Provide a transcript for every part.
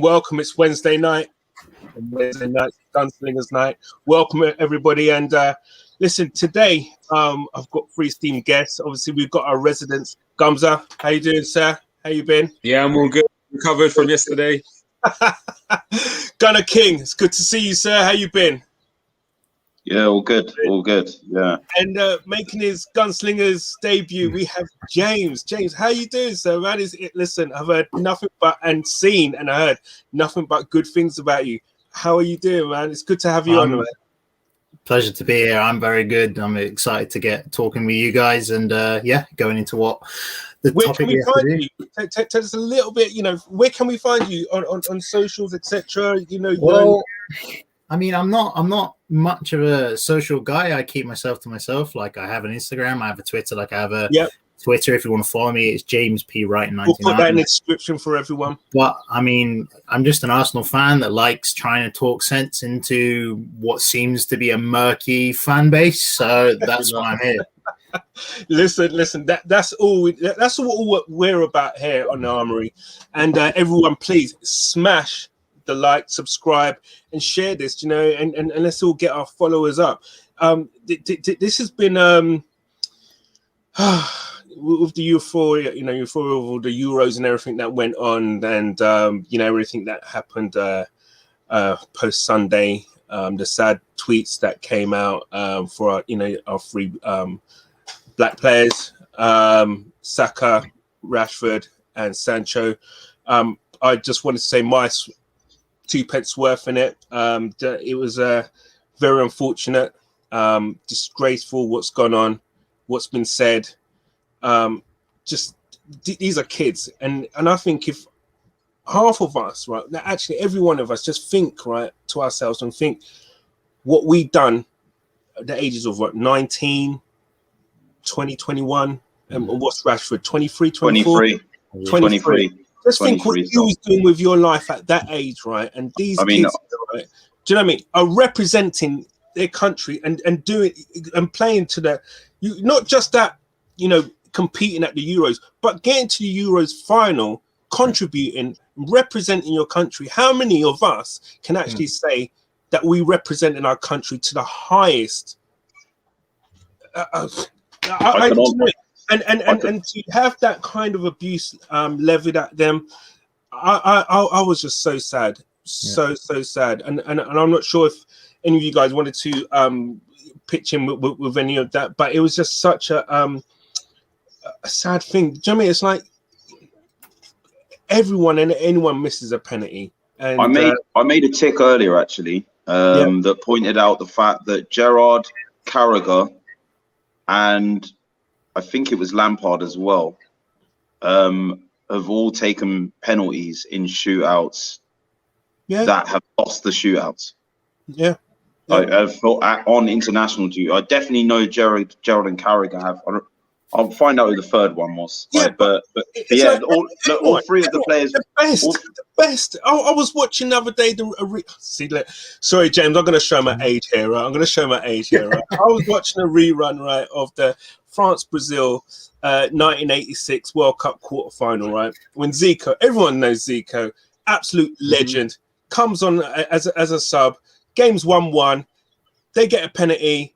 Welcome. It's Wednesday night. GunSlingerz night. Welcome everybody. And listen, today I've got 3 esteemed guests. Obviously, we've got our residents. Gumza, how you doing, sir? How you been? Yeah, I'm all good. Recovered from yesterday. Gunner King, it's good to see you, sir. How you been? Yeah, all good. Yeah. And making his GunSlingerz debut, we have James. James, how you doing, sir? Man, listen, I've heard nothing but I heard nothing but good things about you. How are you doing, man? It's good to have you on, man. Pleasure to be here. I'm very good. I'm excited to get talking with you guys and going into what the where topic can we is. find you? Tell us a little bit, where can we find you on socials, etc. Well, I mean, I'm not much of a social guy. I keep myself to myself. Like, I have an Instagram, I have a Twitter, I have a Twitter. If you want to follow me, it's James P. Wright 99. We'll put that in the description for everyone. But I mean, I'm just an Arsenal fan that likes trying to talk sense into what seems to be a murky fan base. So that's why I'm here. Listen. That's all we're about here on Armoury. And everyone, please smash the like, subscribe, and share this. And let's all get our followers up. This has been with the euphoria, euphoria of all the Euros and everything that went on, and everything that happened post Sunday. The sad tweets that came out for our 3 black players, Saka, Rashford, and Sancho. I just wanted to say my 2 pence worth in it. It was very unfortunate, disgraceful what's gone on, what's been said. These are kids, and I think if half of us, right, actually every one of us, just think right to ourselves and think what we've done at the ages of 19, 20, 21, and what's Rashford, 23, 24? 23. Just think what you was doing with your life at that age, right? And these kids, right, do you know what I mean, are representing their country and doing and playing to not just that, competing at the Euros, but getting to the Euros final, contributing, representing your country. How many of us can actually say that we represent in our country to the highest? And to have that kind of abuse levied at them, I was just so sad, so sad. And I'm not sure if any of you guys wanted to pitch in with any of that, but it was just such a sad thing. Do you know what I mean? It's like everyone and anyone misses a penalty. And I made a tick earlier actually that pointed out the fact that Gerrard, Carragher, and I think it was Lampard as well, have all taken penalties in shootouts that have lost the shootouts. I thought on international duty. I definitely know Gerrard and Carragher have. I'll find out who the third one was. But like all 3 of the players. The best. I was watching the other day. Sorry, James. I'm going to show my age here. Right? I was watching a rerun, right, of the France-Brazil 1986 World Cup quarterfinal, right? When Zico, everyone knows Zico, absolute legend, comes on as a sub. Game's 1-1. They get a penalty.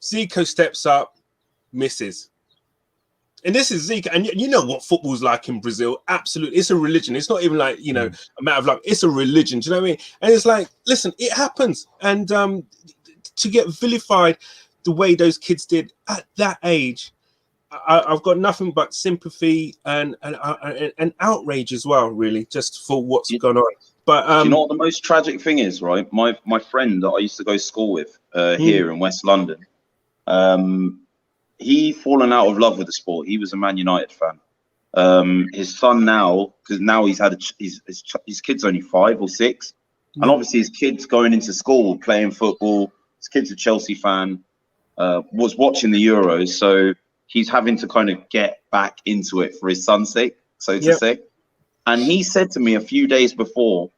Zico steps up. Misses. And this is Zico, and you know what football's like in Brazil. Absolutely, it's a religion. It's not even like a matter of luck. It's a religion. Do you know what I mean? And it's like, listen, it happens. And to get vilified the way those kids did at that age, I've got nothing but sympathy and outrage as well, really, just for what's gone on. But do you know what the most tragic thing is, right? My friend that I used to go to school with here in West London, he fallen out of love with the sport. He was a Man United fan. His son now, because now he's had his kid's only 5 or 6, and obviously his kid's going into school playing football. His kid's a Chelsea fan. Was watching the Euros, so he's having to kind of get back into it for his son's sake, so to say. And he said to me a few days before,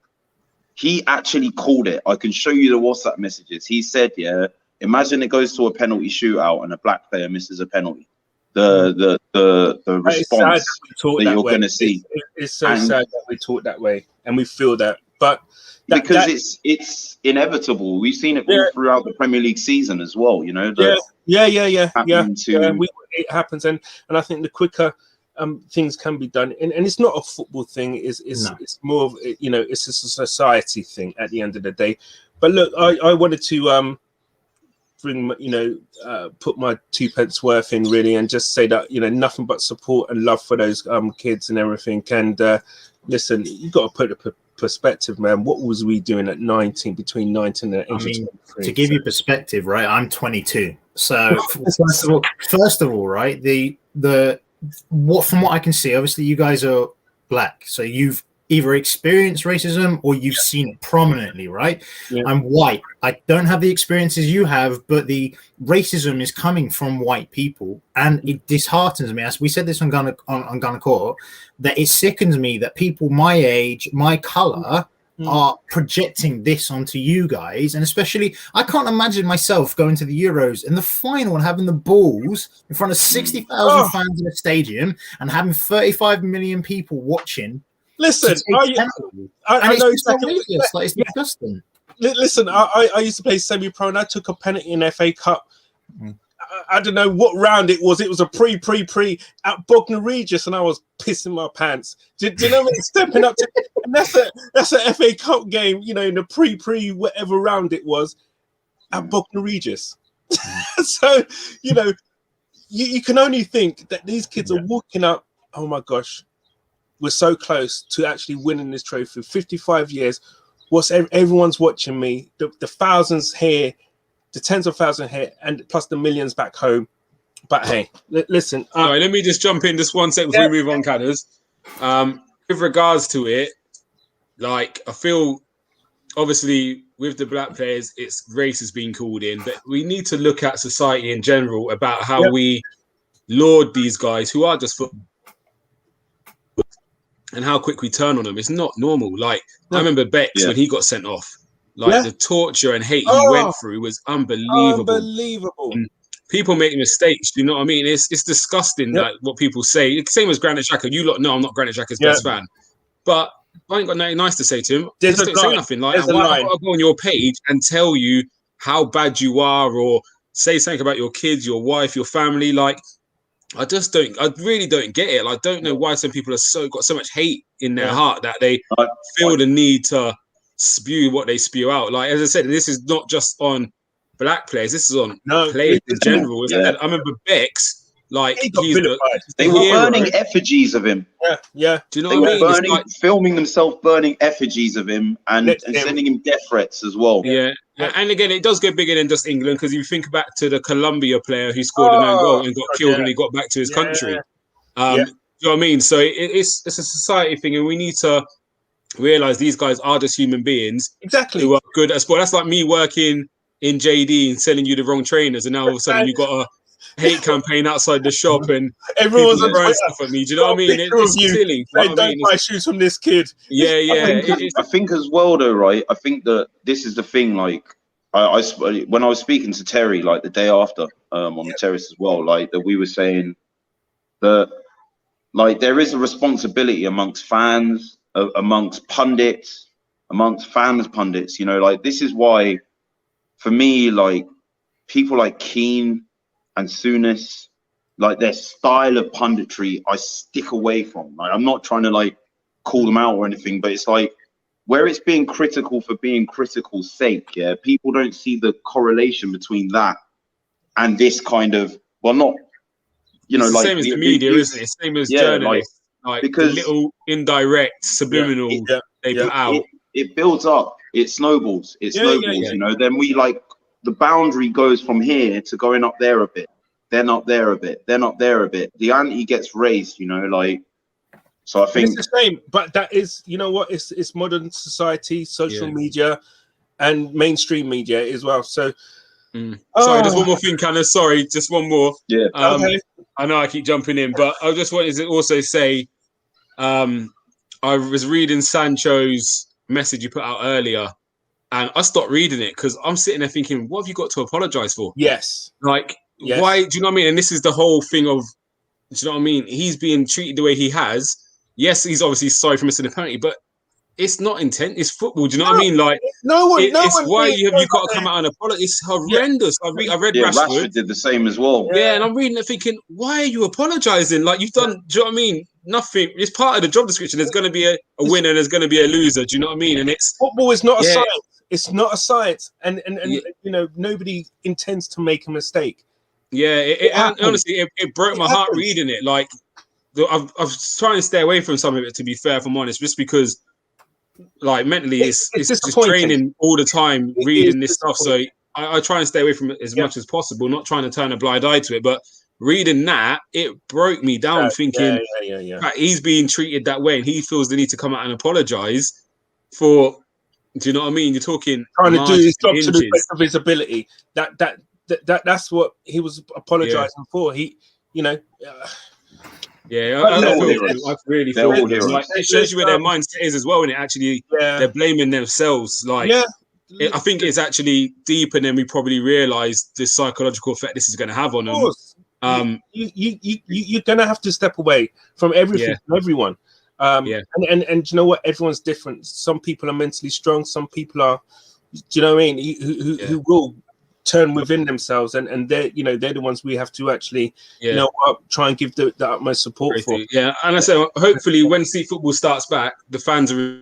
he actually called it. I can show you the WhatsApp messages. He said, "Yeah, imagine it goes to a penalty shootout and a black player misses a penalty. The response that you're going to see." It's so sad that we talk that way and we feel that, but it's inevitable. We've seen it all throughout the Premier League season as well. You know. It happens, and I think the quicker things can be done, and it's not a football thing. It's more of, you know, it's a society thing at the end of the day. But look, I wanted to bring, you know, put my 2 pence worth in really, and just say that, you know, nothing but support and love for those kids and everything. And listen, you got to put it perspective, man. What was we doing at 19, between 19 and 23? To give you perspective, right? I'm 22. So first of all, right, from what I can see, obviously you guys are black, so you've either experienced racism or you've seen it prominently, right? I'm white. I don't have the experiences you have, but the racism is coming from white people, and it disheartens me. As we said this on Gunner Court, that it sickens me that people my age, my color, are projecting this onto you guys. And especially, I can't imagine myself going to the Euros in the final and having the balls in front of 60,000 fans in a stadium and having 35 million people watching. Listen, I know exactly. It's disgusting. Listen, I used to play semi-pro, and I took a penalty in FA Cup. I don't know what round it was. It was a pre at Bognor Regis, and I was pissing my pants. Do you know what I'm stepping up to? And that's a FA Cup game, you know, in the pre whatever round it was at Bognor Regis. So, you know, you can only think that these kids are walking up. Oh my gosh, we're so close to actually winning this trophy. 55 years. Everyone's watching me. The thousands here, the tens of thousands here, and plus the millions back home. But hey, listen. All right, let me just jump in just 1 second before we move on, Canners. With regards to it, like, I feel obviously with the black players, race is being called in, but we need to look at society in general about how we laud these guys who are just football. And how quick we turn on them. It's not normal. Like, I remember Bex when he got sent off. Like, the torture and hate he went through was unbelievable. And people make mistakes, you know what I mean? It's disgusting, like, what people say. Same as Granit Xhaka. You lot know I'm not Granit Xhaka's best fan. But I ain't got nothing nice to say to him. Just don't say nothing. Like, why I've got to go on your page and tell you how bad you are, or say something about your kids, your wife, your family? Like, I really don't get it. Like, I don't know why some people are got so much hate in their heart that they feel the need to spew what they spew out. Like, as I said, this is not just on black players. This is on players in general. I remember Bex, like, they were burning effigies of him. Yeah. Do you know what I mean? Filming themselves burning effigies of him and sending him death threats as well. Yeah. And again, it does get bigger than just England, because you think back to the Colombia player who scored an own goal and got killed when he got back to his country. Do you know what I mean? So it's a society thing, and we need to realize these guys are just human beings who are good at sport. That's like me working in JD and selling you the wrong trainers, and now all of a sudden you got a hate campaign outside the shop and everyone's throwing stuff at me. Do you know what I mean? It's silly. Hey, don't buy shoes from this kid. I think as well, though, right? I think that this is the thing. Like, when I was speaking to Terry, like the day after, on the terrace as well, like that we were saying that, like, there is a responsibility amongst fans, amongst pundits, amongst fans, pundits. You know, like, this is why, for me, like, people like Keane and Souness, like, their style of punditry, I stick away from. Like, I'm not trying to, like, call them out or anything, but it's like, where it's being critical for being critical's sake, people don't see the correlation between that and this kind of, well, not, you know, it's like, the same as the media, isn't it? Same as journalists, like, because the little indirect subliminal they put out. it builds up. It snowballs. It snowballs. You know. Then we like the boundary goes from here to going up there a bit, then up there a bit, then up there a bit. The ante gets raised. You know, like. So I think it's the same, but that is, you know what? It's modern society, social media, and mainstream media as well. So, sorry, just one more thing, Canna. Sorry, just one more. Yeah. Okay. I know I keep jumping in, but I just wanted to also say, I was reading Sancho's message you put out earlier, and I stopped reading it because I'm sitting there thinking, what have you got to apologize for? Yes. Like, why? Do you know what I mean? And this is the whole thing of, do you know what I mean? He's being treated the way he has. Yes, he's obviously sorry for missing the penalty, but it's not intent. It's football. Do you know what I mean? Like, it's why you've got to come out and apologize. It's horrendous. I read Rashford did the same as well. Yeah, and I'm reading it thinking, why are you apologizing? Like, you've done. Do you know what I mean? Nothing. It's part of the job description. There's going to be a winner and there's going to be a loser. Do you know what I mean? And it's football is not a science. It's not a science, and you know, nobody intends to make a mistake. Yeah, honestly, it broke my heart reading it. Like. I was trying to stay away from some of it, to be fair, if I'm honest, just because, like, mentally, it's just training all the time, reading this stuff. So I try and stay away from it as much as possible, not trying to turn a blind eye to it. But reading that, it broke me down, thinking he's being treated that way, and he feels the need to come out and apologize for. Do you know what I mean? You're talking trying to do his job to the best of his ability. That's what he was apologizing for. He, you know. I really feel like it shows you where their mindset is as well, and it actually they're blaming themselves. Like, I think it's actually deeper than we probably realised the psychological effect this is going to have on them. You're going to have to step away from everything, from everyone. And you know what? Everyone's different. Some people are mentally strong. Some people are, do you know what I mean? Who will turn within themselves, and they're the ones we have to actually try and give the utmost support for. Yeah, and I say hopefully when football starts back, the fans are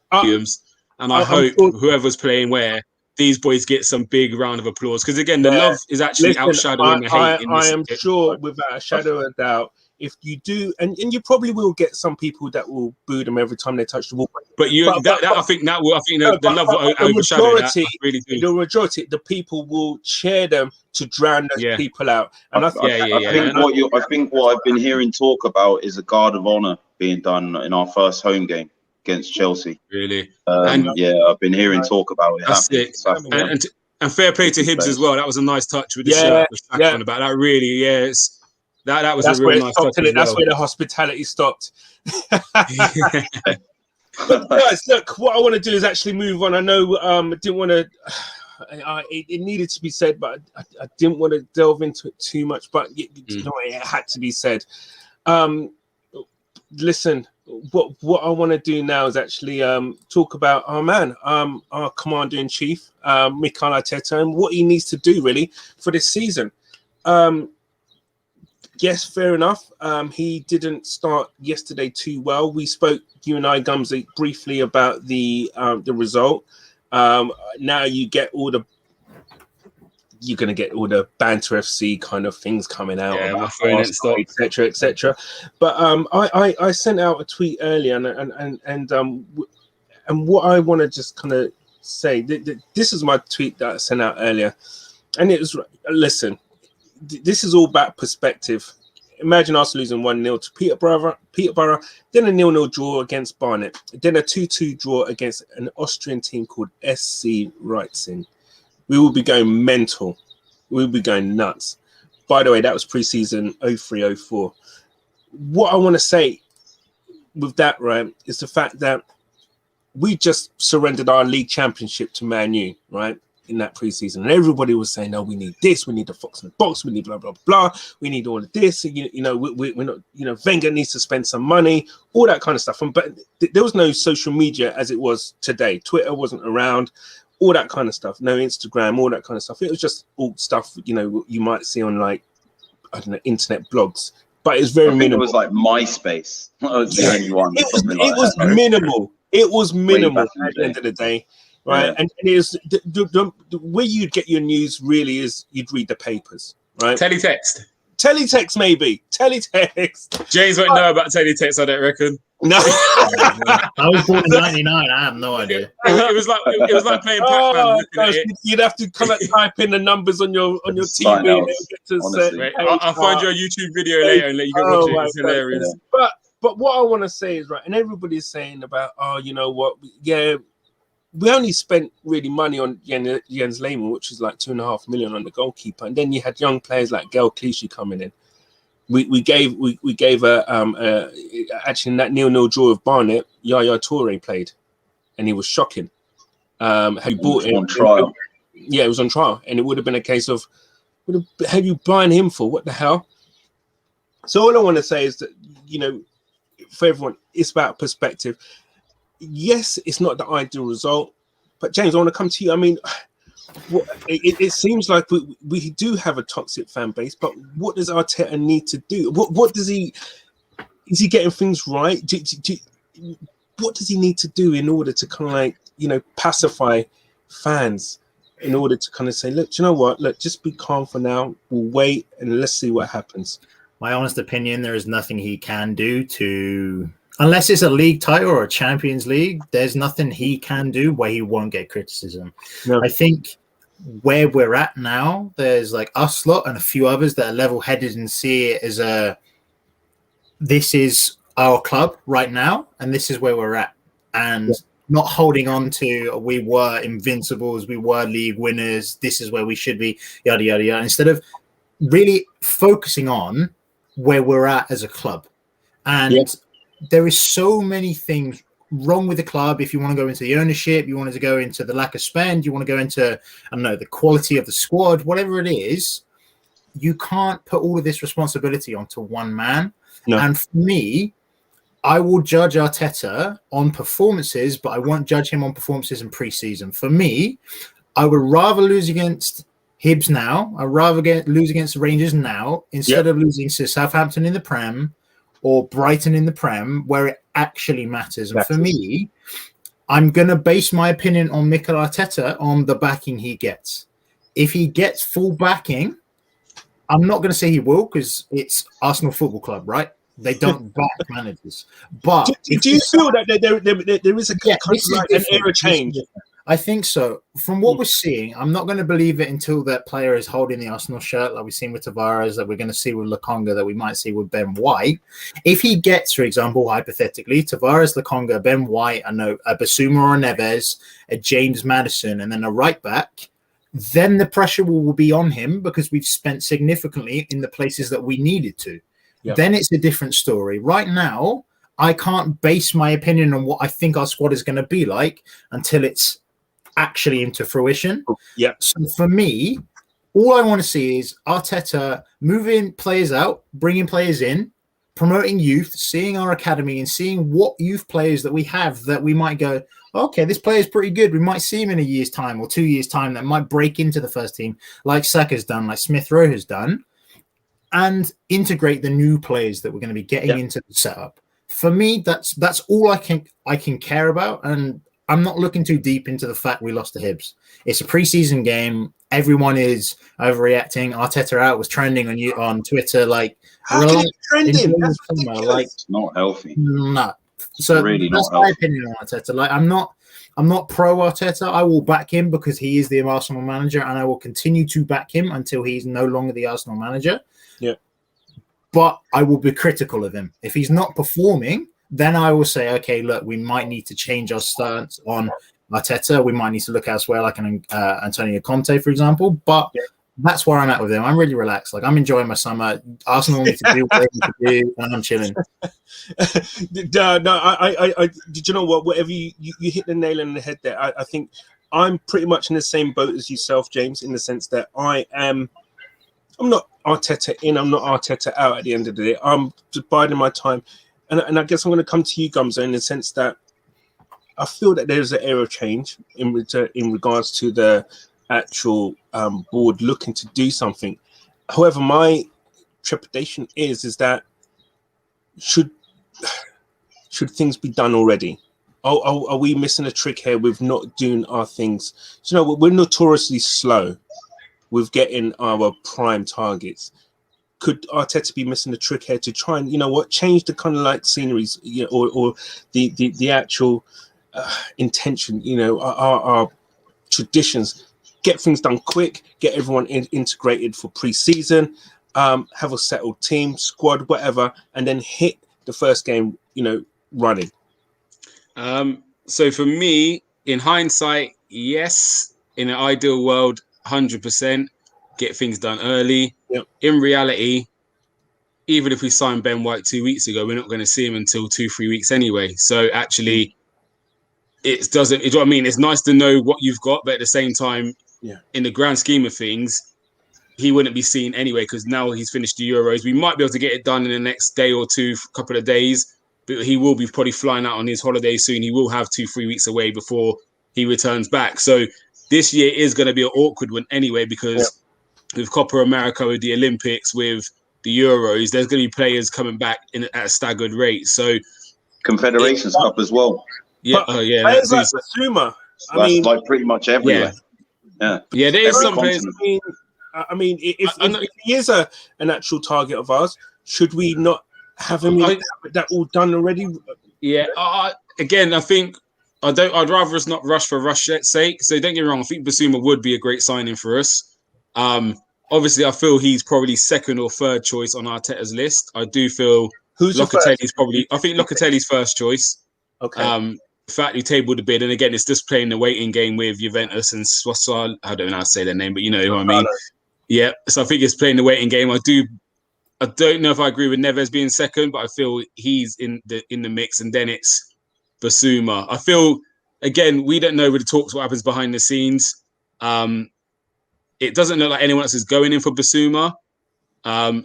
and I hope whoever's playing where these boys get some big round of applause, because again the love is actually outshadowing the hate. I am sure without a shadow of a doubt, if you do, and you probably will get some people that will boo them every time they touch the ball. But I think the love will overshadow that. I really do. The majority, the people will cheer them to drown those people out. And I think what I've been hearing talk about is a guard of honor being done in our first home game against Chelsea. Really? I've been hearing talk about it. That's it. And fair play to Hibbs as well. That was a nice touch with the shirt on about that. Really, That was a real nice touch. That's where the hospitality stopped. But guys, look, what I want to do is actually move on. I know I didn't want to. It needed to be said, but I didn't want to delve into it too much. But you know, it had to be said. Listen, what I want to do now is actually talk about our man, our commander-in-chief, Mikel Arteta, and what he needs to do really for this season. Yes, fair enough. He didn't start yesterday too well. We spoke, you and I, Gumsy, briefly about the result. Now you're going to get all the banter FC kind of things coming out, etc., etc. But I sent out a tweet earlier, and what I want to just kind of say, this is my tweet that I sent out earlier, and it was, listen, this is all about perspective. Imagine us losing 1-0 to Peterborough, then a 0-0 draw against Barnet, then a 2-2 draw against an Austrian team called SC Reitzing. We will be going mental. We will be going nuts. By the way, that was pre-season 03-04. What I want to say with that, right, is the fact that we just surrendered our league championship to Man U, right, in that pre-season. And everybody was saying, no, we need this, we need the fox in the box, we need blah, blah, blah, we need all of this. And, we're not, Wenger needs to spend some money, all that kind of stuff. But there was no social media as it was today. Twitter wasn't around, all that kind of stuff. No Instagram, all that kind of stuff. It was just all stuff, you might see on, like, I don't know, internet blogs. But it's very minimal. It was like MySpace. That was the only one. It was minimal. It was minimal at the end of the day. Right, yeah. And it is the way you'd get your news really is you'd read the papers, right? Teletext. Teletext maybe. Teletext. James won't know about teletext, I don't reckon. No. I was born in '99. I have no idea. It was like playing Pac-Man. Gosh, you'd have to kind of type in the numbers on your TV. I'll find you a YouTube video later and let you go watch it. It's hilarious. But what I want to say is, right, and everybody's saying about, oh, you know what? Yeah, we only spent really money on Jens Lehmann, which is like $2.5 million on the goalkeeper, and then you had young players like Gael Clichy coming in. We gave actually in that 0-0 draw of Barnet, Yaya Toure played, and he was shocking. Had you bought him on trial? Yeah, it was on trial, and it would have been a case of, had you buying him for what the hell? So all I want to say is that, you know, for everyone, it's about perspective. Yes, it's not the ideal result, but James, I want to come to you. I mean, it seems like we do have a toxic fan base, but what does Arteta need to do? What does he? Is he getting things right? What does he need to do in order to kind of like, you know, pacify fans? In order to kind of say, look, do you know what? Look, just be calm for now. We'll wait and let's see what happens. My honest opinion, there is nothing he can do to, unless it's a league title or a Champions League, there's nothing he can do where he won't get criticism. No. I think where we're at now, there's like us lot and a few others that are level-headed and see it as this is our club right now, and this is where we're at. And not holding on to, we were invincibles, we were league winners, this is where we should be, yada, yada, yada. Instead of really focusing on where we're at as a club. And there is so many things wrong with the club. If you want to go into the ownership, you wanted to go into the lack of spend, you want to go into, I don't know, the quality of the squad, whatever it is, you can't put all of this responsibility onto one man. No. And for me, I will judge Arteta on performances, but I won't judge him on performances in pre-season. For me, I would rather lose against Hibs now. I'd rather lose against the Rangers now instead of losing to Southampton in the Prem or Brighton in the Prem, where it actually matters. And for me, I'm going to base my opinion on Mikel Arteta on the backing he gets. If he gets full backing, I'm not going to say he will because it's Arsenal Football Club, right? They don't back managers. But do you feel that there is an era change? I think so. From what we're seeing, I'm not going to believe it until that player is holding the Arsenal shirt, like we've seen with Tavares, that we're going to see with Lokonga, that we might see with Ben White. If he gets, for example, hypothetically, Tavares, Lokonga, Ben White, a Basuma or a Neves, a James Maddison, and then a right back, then the pressure will be on him because we've spent significantly in the places that we needed to. Yep. Then it's a different story. Right now, I can't base my opinion on what I think our squad is going to be like until it's actually into fruition. Yeah. So for me, all I want to see is Arteta moving players out, bringing players in, promoting youth, seeing our academy and seeing what youth players that we have that we might go, okay, this player is pretty good. We might see him in a year's time or 2 years' time that might break into the first team like Saka's done, like Smith Rowe has done, and integrate the new players that we're going to be getting into the setup. For me, that's all I can care about, and I'm not looking too deep into the fact we lost to Hibs. It's a preseason game. Everyone is overreacting. Arteta out was trending on Twitter. Like, how can it trending? That's like, it's not healthy. No. So really that's my opinion on Arteta. Like, I'm not pro Arteta. I will back him because he is the Arsenal manager, and I will continue to back him until he's no longer the Arsenal manager. Yeah. But I will be critical of him. If he's not performing, then I will say, okay, look, we might need to change our stance on Arteta. We might need to look elsewhere, like an Antonio Conte, for example. But that's where I'm at with him. I'm really relaxed. Like, I'm enjoying my summer. Arsenal need to do what they need to do, and I'm chilling. No, I did you know what? Whatever you hit the nail on the head there. I think I'm pretty much in the same boat as yourself, James, in the sense that I'm not Arteta in, I'm not Arteta out at the end of the day. I'm just biding my time. And I guess I'm going to come to you, Gumzo, in the sense that I feel that there's an era change in regards to the actual board looking to do something. However, my trepidation is that should things be done already? Are we missing a trick here with not doing our things? So, you know, we're notoriously slow with getting our prime targets. could Arteta be missing a trick here to try and, you know what, change the kind of like sceneries, you know, or the actual intention, you know, our traditions, get things done quick, get everyone integrated for pre-season, have a settled team, squad, whatever, and then hit the first game, you know, running. So for me, in hindsight, yes. In an ideal world, 100%, get things done early. Yep. In reality, even if we signed Ben White 2 weeks ago, we're not going to see him until 2-3 weeks anyway. So actually, it doesn't. You know what I mean? It's nice to know what you've got, but at the same time, in the grand scheme of things, he wouldn't be seen anyway because now he's finished the Euros. We might be able to get it done in the next day or two, couple of days, but he will be probably flying out on his holiday soon. He will have 2-3 weeks away before he returns back. So this year is going to be an awkward one anyway because with Copa America, with the Olympics, with the Euros, there's going to be players coming back at a staggered rate. So Confederations Cup as well. Yeah, players like Basuma. I mean, like pretty much everywhere. Yeah, there is some players. I mean, if he is an actual target of ours, should we not have him that all done already? Yeah. Again, I think I'd rather us not rush for rush's sake. So don't get me wrong. I think Basuma would be a great signing for us. Obviously, I feel he's probably second or third choice on Arteta's list. I do feel Locatelli's probably. I think Locatelli's first choice. Okay. Fact tabled a bid, and again, it's just playing the waiting game with Juventus and Swassa. I don't know how to say their name, but you know what I mean. Yeah, so I think it's playing the waiting game. I don't know if I agree with Neves being second, but I feel he's in the mix, and then it's Basuma. I feel again we don't know with the talks what happens behind the scenes. It doesn't look like anyone else is going in for Basuma,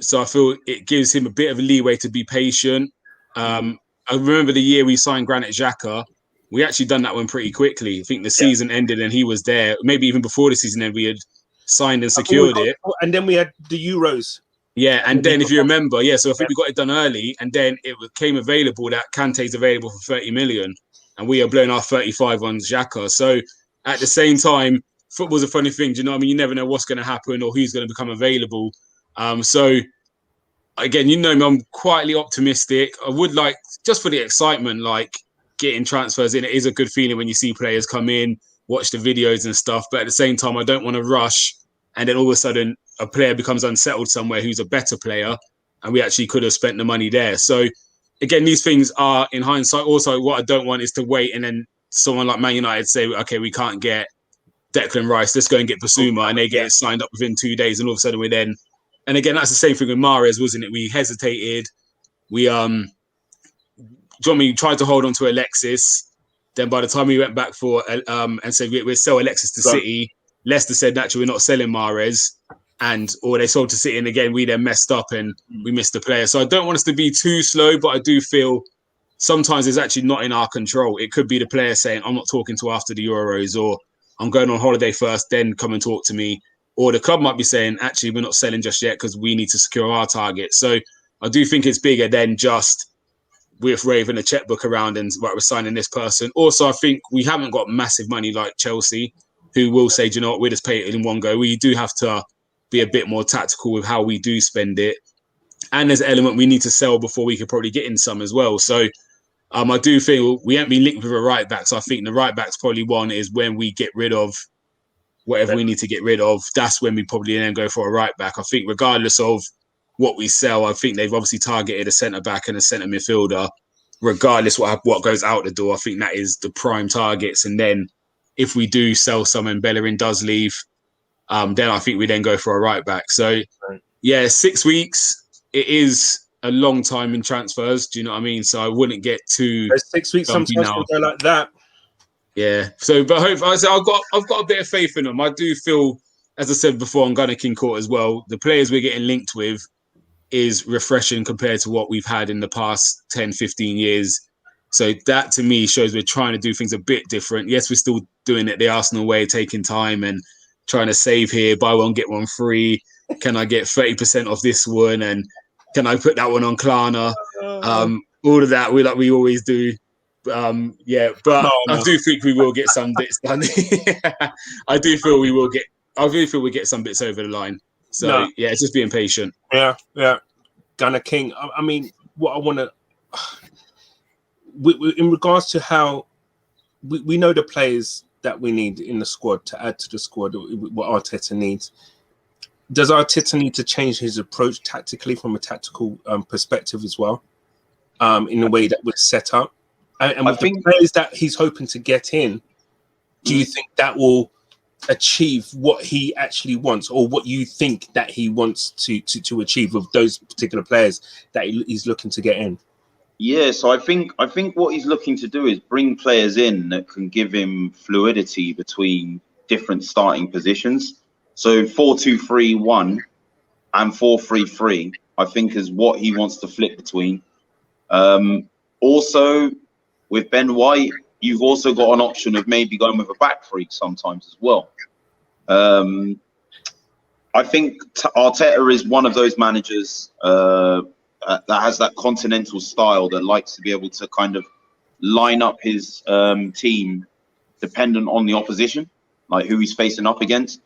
so I feel it gives him a bit of a leeway to be patient. I remember the year we signed Granit Xhaka. We actually done that one pretty quickly. I think the season ended and he was there. Maybe even before the season ended, we had signed and secured it. And then we had the Euros. Yeah, and then if you remember, so I think we got it done early, and then it became available that Kante's available for 30 million, and we are blowing our 35 on Xhaka. So at the same time, football's a funny thing. Do you know what I mean? You never know what's going to happen or who's going to become available. So again, you know me, I'm quietly optimistic. I would like, just for the excitement, like getting transfers in. It is a good feeling when you see players come in, watch the videos and stuff. But at the same time, I don't want to rush. And then all of a sudden, a player becomes unsettled somewhere who's a better player. And we actually could have spent the money there. So again, these things are in hindsight. Also, what I don't want is to wait and then someone like Man United say, okay, we can't get Declan Rice. Let's go and get Basuma. And they get it signed up within 2 days. And all of a sudden we're then... And again, that's the same thing with Mahrez, wasn't it? We hesitated. We tried to hold on to Alexis. Then by the time we went back for and said we'll sell Alexis to City, Leicester said naturally we're not selling Mahrez, or they sold to City, and again we then messed up and we missed the player. So I don't want us to be too slow, but I do feel sometimes it's actually not in our control. It could be the player saying, "I'm not talking to after the Euros," or "I'm going on holiday first, then come and talk to me." Or the club might be saying, actually, we're not selling just yet because we need to secure our target. So I do think it's bigger than just we're waving a checkbook around and we're signing this person. Also, I think we haven't got massive money like Chelsea, who will say, do you know what, we'll just pay it in one go. We do have to be a bit more tactical with how we do spend it. And there's an element we need to sell before we could probably get in some as well. So I do feel we haven't been linked with a right back. So I think the right back's probably one is when we get rid of whatever we need to get rid of, that's when we probably then go for a right back. I think regardless of what we sell, I think they've obviously targeted a centre back and a centre midfielder. Regardless what goes out the door, I think that is the prime targets. And then if we do sell some and Bellerin does leave, then I think we then go for a right back. So yeah, 6 weeks, it is a long time in transfers. Do you know what I mean? So I wouldn't get too 6 weeks sometimes will go like that. Yeah. So, but hopefully, I've got a bit of faith in them. I do feel, as I said before, on Gunner King Court as well, the players we're getting linked with is refreshing compared to what we've had in the past 10, 15 years. So that to me shows we're trying to do things a bit different. Yes, we're still doing it the Arsenal way, taking time and trying to save here, buy one, get one free. Can I get 30% off this one? And can I put that one on Klarna? All of that, we always do. I do think we will get some bits done. I do feel we get some bits over the line. So yeah, it's just being patient. Yeah. Gunner King. I mean, what I want to, in regards to how we know the players that we need in the squad to add to the squad, what Arteta needs. Does Arteta need to change his approach tactically from a tactical perspective as well, in the way that we're set up? And with the players that he's hoping to get in, do you think that will achieve what he actually wants, or what you think that he wants to achieve with those particular players that he's looking to get in? Yeah, so I think what he's looking to do is bring players in that can give him fluidity between different starting positions. So 4-2-3-1 and 4-3-3, I think, is what he wants to flip between. Also, with Ben White, you've also got an option of maybe going with a back three sometimes as well. I think Arteta is one of those managers that has that continental style that likes to be able to kind of line up his team dependent on the opposition, like who he's facing up against.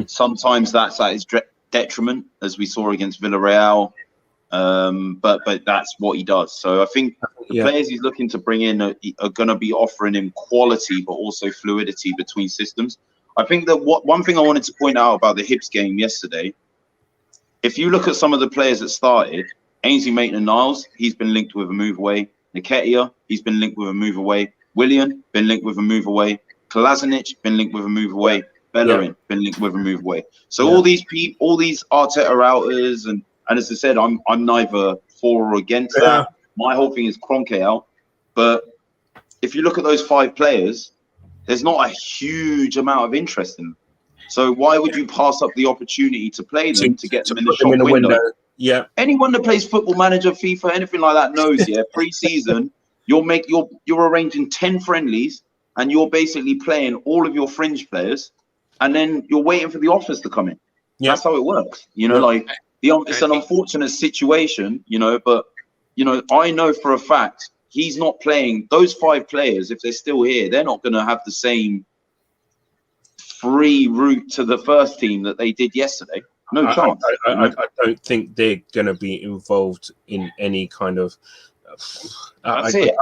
Sometimes that's at his detriment, as we saw against Villarreal, but that's what he does. So I think the players he's looking to bring in are going to be offering him quality, but also fluidity between systems. I think that one thing I wanted to point out about the Hibs game yesterday, if you look at some of the players that started, Ainsley Maitland-Niles, he's been linked with a move away. Nketiah, he's been linked with a move away. Willian, been linked with a move away. Kolasinac, been linked with a move away. Bellerin, been linked with a move away. So all these Arteta outers, and as I said, I'm neither for or against that. My whole thing is Kroenke out. But if you look at those 5 players, there's not a huge amount of interest in them. So why would you pass up the opportunity to play them, to get them in the shop window? Yeah. Anyone that plays Football Manager, FIFA, anything like that knows, pre-season, you're arranging 10 friendlies and you're basically playing all of your fringe players, and then you're waiting for the offers to come in. That's how it works. It's an unfortunate situation, but I know for a fact he's not playing those 5 players. If they're still here, they're not going to have the same free route to the first team that they did yesterday. No chance. I don't think they're going to be involved in any kind of. I think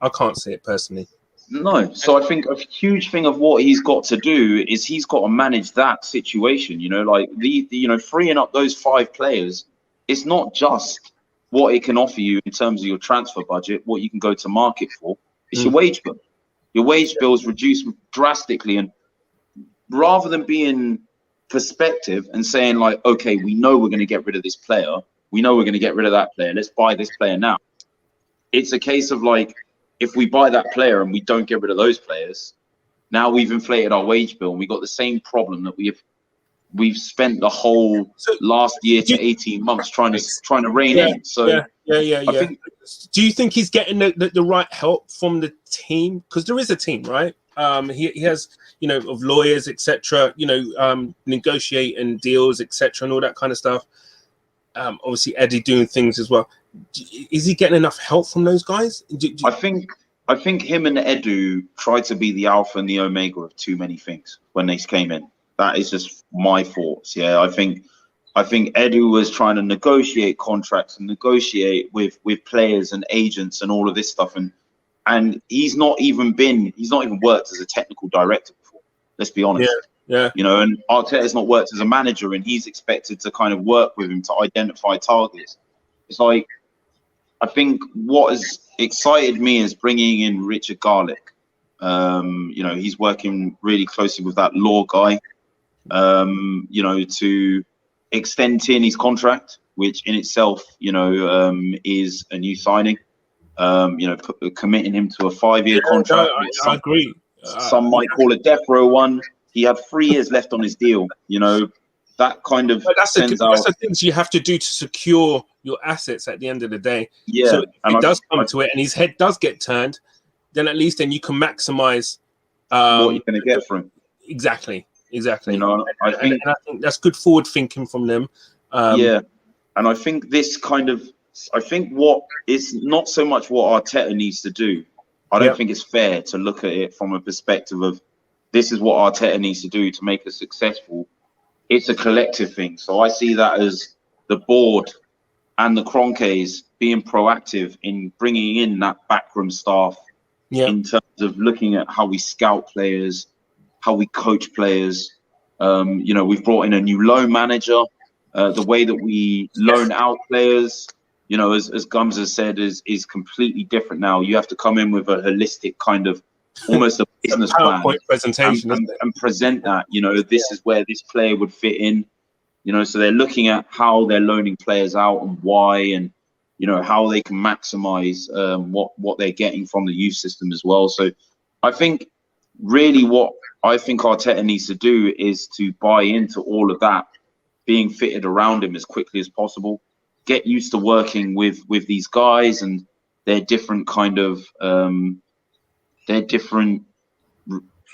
I can't see it personally. No, so I think a huge thing of what he's got to do is he's got to manage that situation. Freeing up those 5 players. It's not just what it can offer you in terms of your transfer budget, what you can go to market for. It's your wage bill. Your wage bill is reduced drastically, and rather than being perspective and saying like, okay, we know we're going to get rid of this player, we know we're going to get rid of that player, let's buy this player now. It's a case of like, if we buy that player and we don't get rid of those players, now we've inflated our wage bill and we got the same problem that we've spent the whole last year to 18 months trying to rein in. So I think, do you think he's getting the right help from the team? Because there is a team, right? He has, of lawyers, etc. Negotiating deals, etc., and all that kind of stuff. Obviously, Eddie doing things as well. Is he getting enough help from those guys? I think him and Edu tried to be the alpha and the omega of too many things when they came in. That is just my thoughts. I think Edu was trying to negotiate contracts and negotiate with players and agents and all of this stuff, and he's not even worked as a technical director before. Let's be honest. And Arteta's not worked as a manager, and he's expected to kind of work with him to identify targets. It's like, I think what has excited me is bringing in Richard Garlick. He's working really closely with that law guy, to extend Tierney's contract, which in itself, is a new signing. Committing him to a 5-year contract. I agree. Some might call it death row one. He had 3 years left on his deal. That kind of that's the things you have to do to secure your assets at the end of the day. So if it does come to it and his head does get turned, then at least then you can maximize what you're going to get from him. Exactly. I think that's good forward thinking from them. And I think what is not so much what Arteta needs to do. I don't think it's fair to look at it from a perspective of this is what Arteta needs to do to make us successful. it's a collective thing. So I see that as the board and the Kroenkes being proactive in bringing in that backroom staff in terms of looking at how we scout players, how we coach players. You know, we've brought in a new loan manager. The way that we loan out players, you know, as Gums has said, is completely different now. You have to come in with a holistic kind of, almost a business plan presentation and present that, you know, this is where this player would fit in, you know. So they're looking at how they're loaning players out and why, and, you know, how they can maximize what they're getting from the youth system as well. So I think really what I think Arteta needs to do is to buy into all of that being fitted around him as quickly as possible. Get used to working with these guys and their different kind of their different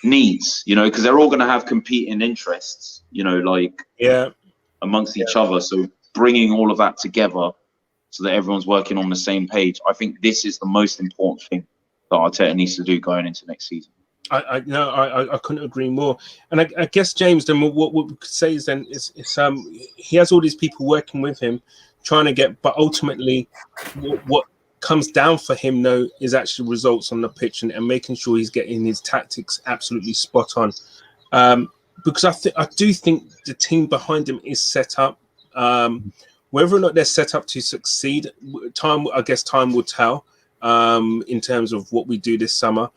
needs, you know, because they're all going to have competing interests, you know, like amongst each other. So bringing all of that together so that everyone's working on the same page, I think this is the most important thing that Arteta needs to do going into next season. I couldn't agree more. And I guess, James, then what we could say is then is he has all these people working with him, trying to get, but ultimately what comes down for him though is actually results on the pitch and making sure he's getting his tactics absolutely spot on. Because I do think the team behind him is set up. Whether or not they're set up to succeed, time will tell in terms of what we do this summer.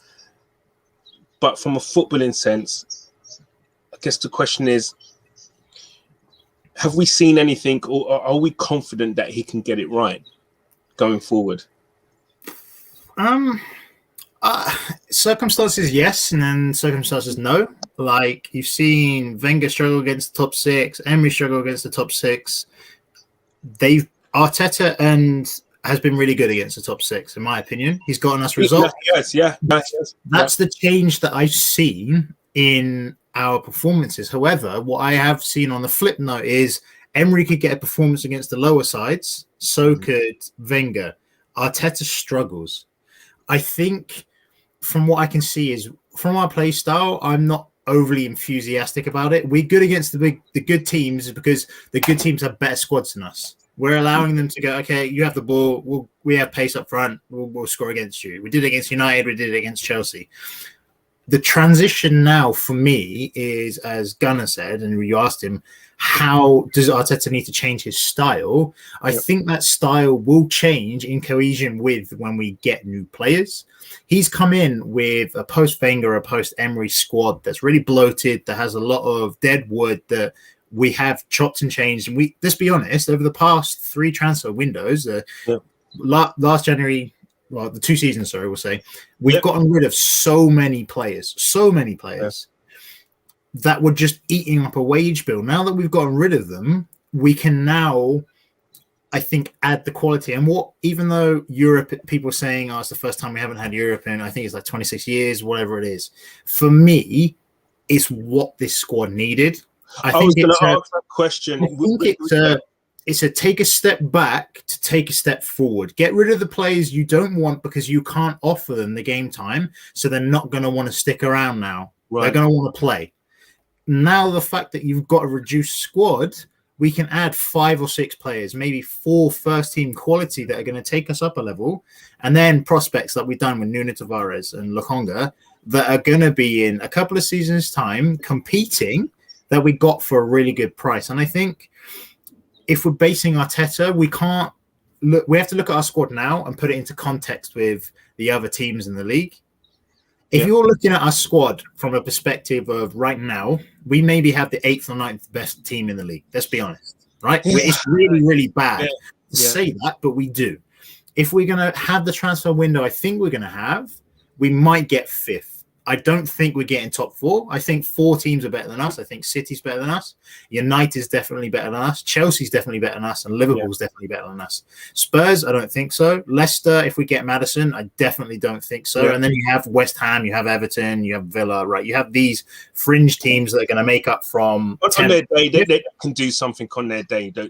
But from a footballing sense, I guess the question is, have we seen anything, or are we confident that he can get it right going forward? Circumstances, yes, and then circumstances, no. Like, you've seen Wenger struggle against the top six, Emery struggle against the top six. Arteta has been really good against the top six, in my opinion. He's gotten us results. That's the change that I've seen in our performances. However, what I have seen on the flip note is Emery could get a performance against the lower sides. So could Wenger. Arteta struggles. I think from what I can see is from our play style, I'm not overly enthusiastic about it. We're good against the good teams because the good teams have better squads than us. We're allowing them to go, okay, you have the ball. We have pace up front. We'll score against you. We did it against United. We did it against Chelsea. The transition now for me is, as Gunnar said, and you asked him, how does Arteta need to change his style? I think that style will change in cohesion with when we get new players. He's come in with a post-Wenger, a post-Emery squad that's really bloated, that has a lot of dead wood, that we have chopped and changed. And let's be honest, over the past 3 transfer windows, last January, well, the 2 seasons, sorry, we'll say, we've gotten rid of so many players that were just eating up a wage bill. Now that we've gotten rid of them, we can now, I think, add the quality. And even though Europe, people are saying, it's the first time we haven't had Europe in, I think it's like 26 years, whatever it is. For me, it's what this squad needed. I was going to ask that question. I think it's a take a step back to take a step forward. Get rid of the players you don't want because you can't offer them the game time, so they're not going to want to stick around now. Right. They're going to want to play. Now, the fact that you've got a reduced squad, we can add 5 or 6 players, maybe 4 first-team quality that are going to take us up a level, and then prospects like we've done with Nuno Tavares and Lokonga that are going to be in a couple of seasons' time competing, that we got for a really good price. And I think if we're basing Arteta, we have to look at our squad now and put it into context with the other teams in the league. If you're looking at our squad from a perspective of right now, we maybe have the 8th or 9th best team in the league. Let's be honest, right? It's really, really bad to say that, but we do. If we're going to have the transfer window I think we're going to have, we might get 5th. I don't think we're getting top 4. I think 4 teams are better than us. I think City's better than us. United's definitely better than us. Chelsea's definitely better than us. And Liverpool's definitely better than us. Spurs, I don't think so. Leicester, if we get Maddison, I definitely don't think so. And then you have West Ham, you have Everton, you have Villa, right? You have these fringe teams that are going to make up from... on their day, they can do something on their day. They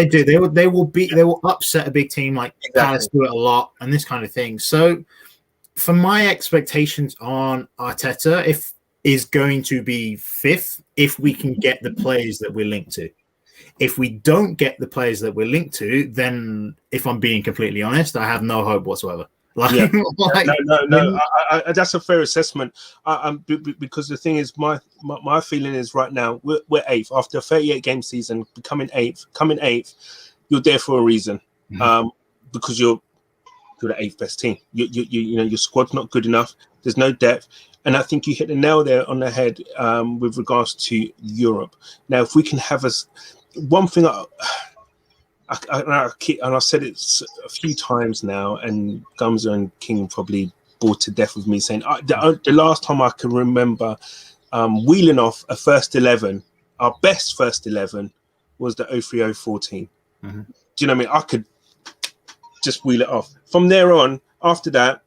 do. They will upset a big team like Palace do it a lot and this kind of thing. So... for my expectations on Arteta, if is going to be 5th if we can get the players that we're linked to. If we don't get the players that we're linked to, then if I'm being completely honest, I have no hope whatsoever. Like, no. That's a fair assessment. Because the thing is, my feeling is right now we're 8th after a 38-game season, coming 8th. You're there for a reason, because you're the 8th best team. You know your squad's not good enough. There's no depth, and I think you hit the nail there on the head with regards to Europe. Now, if we can have one thing. I've said it a few times now, and Gumza and King probably bored to death with me saying the last time I can remember wheeling off a first 11, our best first 11 was the 03-04 Do you know what I mean? I could just wheel it off. From there on, after that,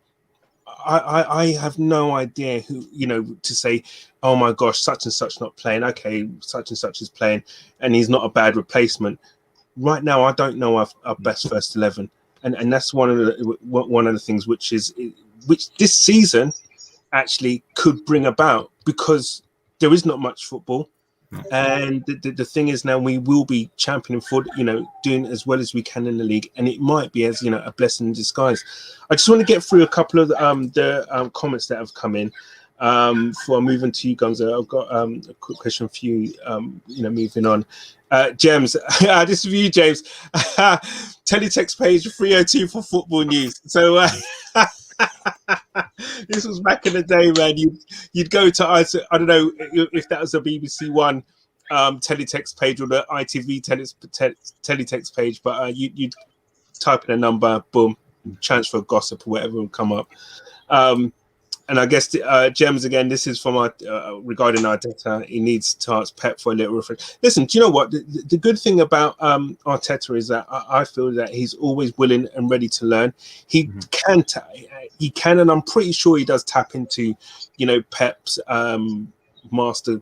I have no idea who, you know, to say, oh my gosh, such and such not playing. Okay, such and such is playing, and he's not a bad replacement. Right now, I don't know our best first 11, and that's one of the things which this season actually could bring about, because there is not much football, and the thing is now we will be championing for, you know, doing as well as we can in the league, and it might be, as you know, a blessing in disguise. I just want to get through a couple of the comments that have come in. Before moving to you, Gonzo, I've got a quick question for you. You know, moving on. James, this is for you, James. Teletext page 302 for football news. So this was back in the day, man. You'd go to, I don't know if that was a BBC One teletext page or the ITV teletext page, but you'd type in a number, boom, transfer gossip or whatever will come up. And I guess Gems again. This is from regarding Arteta. He needs to ask Pep for a little reference. Listen, do you know what? The good thing about Arteta is that I feel that he's always willing and ready to learn. He can, and I'm pretty sure he does tap into, you know, Pep's master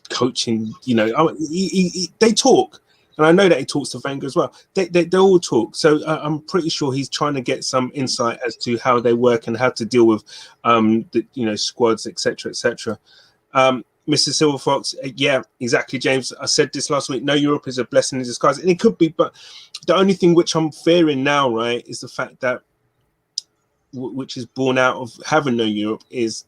coaching. You know, they talk. And I know that he talks to Wenger as well. They all talk. So I'm pretty sure he's trying to get some insight as to how they work and how to deal with, the, you know, squads, etc., etc. Mr. Silver Fox, yeah, exactly, James. I said this last week. No, Europe is a blessing in disguise, and it could be. But the only thing which I'm fearing now, right, is the fact that, which is born out of having no Europe, is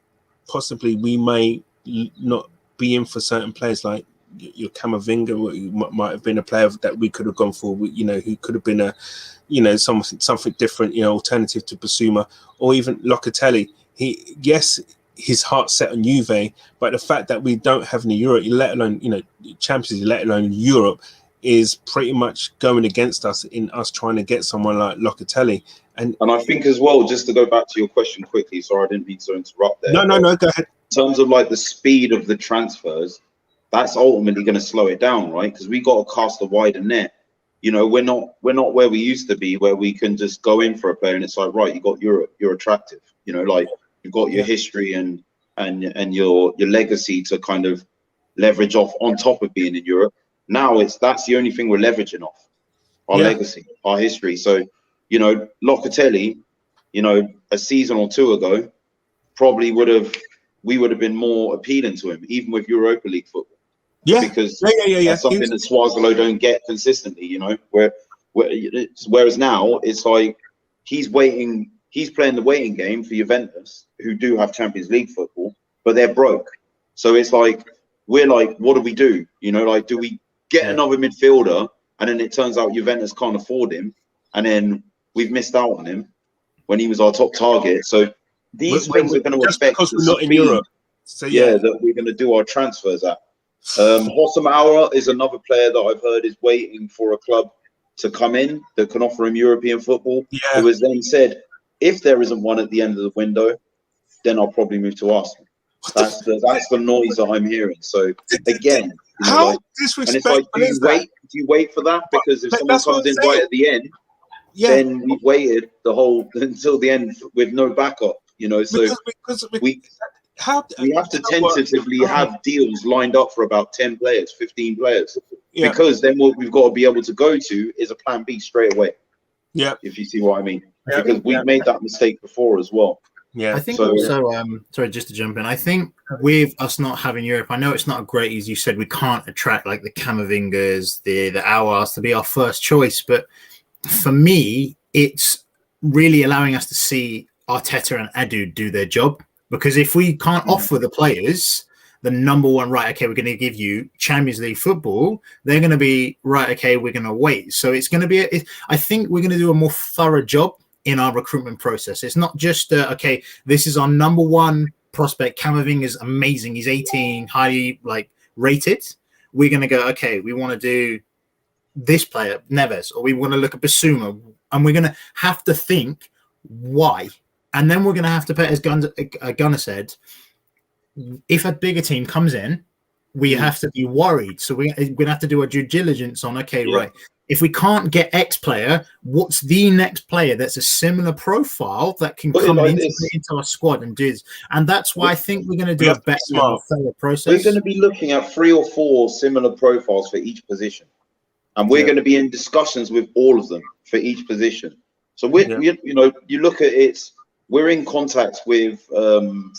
possibly we may not be in for certain players like your Camavinga might have been a player that we could have gone for, you know, who could have been a, you know, something different, you know, alternative to Basuma, or even Locatelli. His heart's set on Juve, but the fact that we don't have any Europe, let alone, you know, Champions League, let alone Europe, is pretty much going against us in us trying to get someone like Locatelli. And I think as well, just to go back to your question quickly, sorry, I didn't mean to interrupt there. No, go ahead. In terms of like the speed of the transfers, that's ultimately going to slow it down, right? Because we got to cast a wider net. You know, we're not where we used to be, where we can just go in for a player and it's like, right, you got Europe, you're attractive. You know, like you've got your history and your legacy to kind of leverage off on top of being in Europe. Now that's the only thing we're leveraging off, our legacy, our history. So, you know, Locatelli, you know, a season or two ago, probably we would have been more appealing to him, even with Europa League football. Yeah, because that's something that Swarzelo don't get consistently, you know. Whereas now it's like he's playing the waiting game for Juventus, who do have Champions League football, but they're broke. So it's like we're like, what do we do? You know, like, do we get another midfielder, and then it turns out Juventus can't afford him, and then we've missed out on him when he was our top target. So these things are going to affect because we're not in Europe. So that we're going to do our transfers at. Hossam Aouar is another player that I've heard is waiting for a club to come in that can offer him European football. Who has then said, if there isn't one at the end of the window, then I'll probably move to Arsenal. That's the noise that I'm hearing. So again, you know, like, and it's like, do you wait for that? Because if someone comes in right at the end, then we've waited until the end with no backup. You know, so we have to tentatively have deals lined up for about 10 players, 15 players, because then what we've got to be able to go to is a plan B straight away. Yeah, if you see what I mean, because we've made that mistake before as well. Yeah. I think also, sorry, just to jump in, I think with us not having Europe, I know it's not great, as you said, we can't attract like the Kamavingers, the Awars to be our first choice. But for me, it's really allowing us to see Arteta and Adu do their job. Because if we can't offer the players the number one, right, okay, we're going to give you Champions League football, they're going to be, right, okay, we're going to wait. So it's going to be, I think we're going to do a more thorough job in our recruitment process. It's not just, okay, this is our number one prospect. Camavinga is amazing. He's 18, highly rated. We're going to go, okay, we want to do this player, Neves, or we want to look at Basuma, and we're going to have to think why. And then we're going to have to pay, as Gunnar said, if a bigger team comes in, we have to be worried. So we're going to have to do a due diligence on, okay, right, if we can't get X player, what's the next player that's a similar profile that can come into our squad and do this? And that's why I think we're going to do a better, thorough process. We're going to be looking at 3 or 4 similar profiles for each position. And we're going to be in discussions with all of them for each position. So you look at it, we're in contact with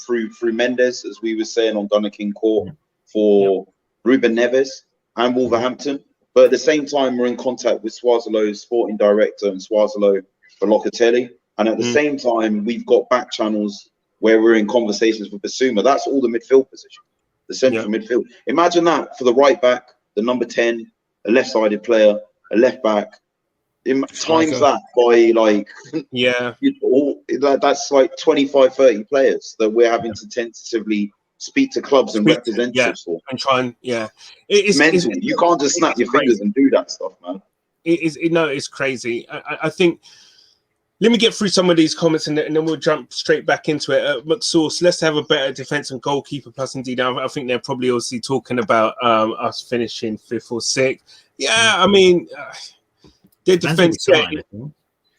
through Mendes, as we were saying on Gunnar King Court, for Ruben Neves and Wolverhampton. But at the same time, we're in contact with Swazilo's sporting director and Swazilo for Locatelli. And at the same time, we've got back channels where we're in conversations with Basuma. That's all the midfield position, the central midfield. Imagine that for the right back, the number 10, a left-sided player, a left back. Times that by that's like 25, 30 players that we're having to tentatively speak to clubs and representatives for. And try and it's mental. You can't just snap your fingers and do that stuff, man. It's crazy. I think let me get through some of these comments and then we'll jump straight back into it. McSauce, let's have a better defense and goalkeeper plus indeed. I think they're probably also talking about us finishing 5th or 6th. Yeah, I mean their defense.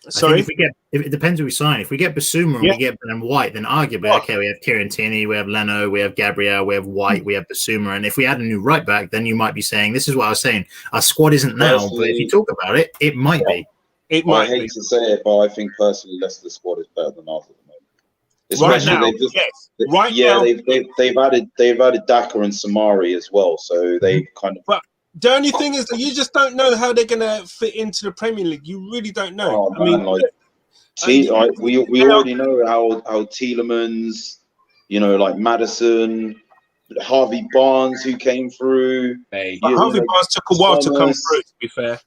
Sorry, if it depends who we sign. If we get Basuma and we get Ben White, then arguably, okay, we have Kieran Tierney, we have Leno, we have Gabriel, we have White, we have Basuma. And if we add a new right back, then you might be saying, this is what I was saying, our squad isn't now, but if you talk about it, it might be. I hate to say it, but I think personally, Leicester's squad is better than ours at the moment. They've added Daka and Samari as well, so they kind of. But the only thing is that you just don't know how they're going to fit into the Premier League. You really don't know. We already know how Tielemans, Maddison, Harvey Barnes, who came through. Harvey Barnes took a while to come through, to be fair.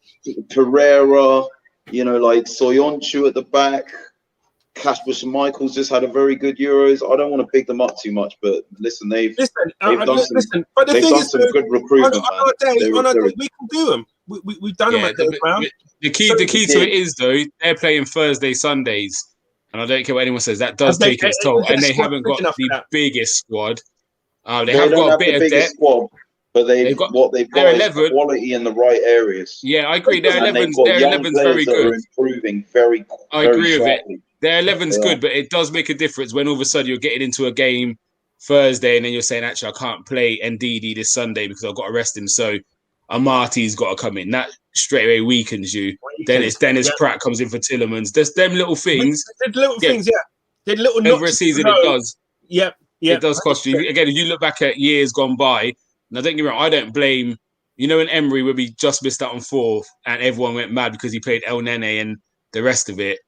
Pereira, Soyuncu at the back. Kasper Schmeichel's just had a very good Euros. I don't want to pick them up too much, but listen, they've done some good recruitment. On our day, we can do them. We've done them at the ground. The key to it is, though, they're playing Thursday, Sundays. And I don't care what anyone says, that does take its toll. And they haven't got the biggest squad. They have got a bit of depth. But they've got quality in the right areas. Yeah, I agree. Their 11's very good. Improving very. I agree with it. Their 11's good, but it does make a difference when all of a sudden you're getting into a game Thursday and then you're saying, actually, I can't play Ndidi this Sunday because I've got to rest him. So Amarty's got to come in. That straight away weakens you. Dennis Pratt comes in for Tielemans. There's them little things. They're little over a season, it does. Yep. It does cost you. Again, if you look back at years gone by, now don't get me wrong, I don't blame, in Emery where we just missed out on 4th and everyone went mad because he played El Nene and the rest of it.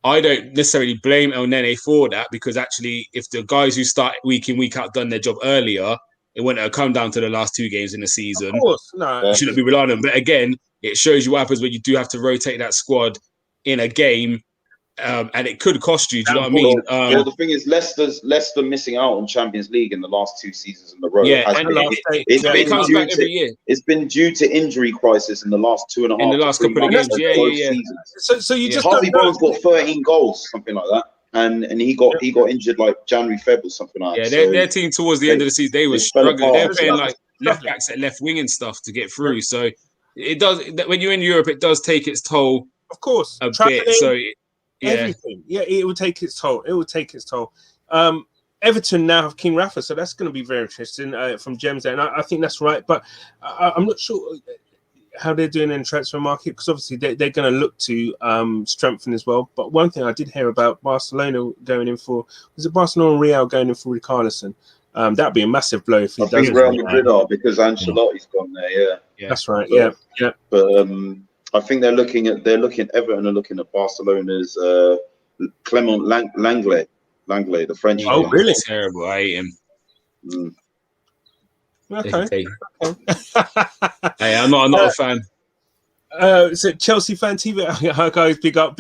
I don't necessarily blame El Nene for that because actually if the guys who start week in, week out done their job earlier, it wouldn't have come down to the last 2 games in the season. Of course, no. You shouldn't be relying on them. But again, it shows you what happens when you do have to rotate that squad in a game. And it could cost you. Do you know what I mean? The thing is, Leicester missing out on Champions League in the last 2 seasons in a row. Yeah, it comes back every year. It's been due to injury crisis in the last 2.5. In the last couple of games, yeah. So you just Harvey Barnes got 13 goals, something like that, and he got injured like January, February, or something like that. Yeah, their team towards the end of the season, they were struggling. They're playing like left backs at left wing and stuff to get through. So it does. When you're in Europe, it does take its toll. Of course, a bit. So. Everything. Yeah, it will take its toll. Everton now have King Rafa, so that's going to be very interesting from James there. And I think that's right. But I'm not sure. how they're doing in transfer market, because obviously they're going to look to strengthen as well. But one thing I did hear about Barcelona going in for, was it Barcelona and Real going in for Richarlison? That'd be a massive blow if he does. I think Real Madrid are, because Ancelotti's gone there. Yeah, that's right. So, yeah. But I think Everton are looking at Barcelona's Clement Langley, the French. Oh, really? Terrible. I hate him. Okay. Hey, I'm not a fan. Is it Chelsea Fan TV? Guys, big up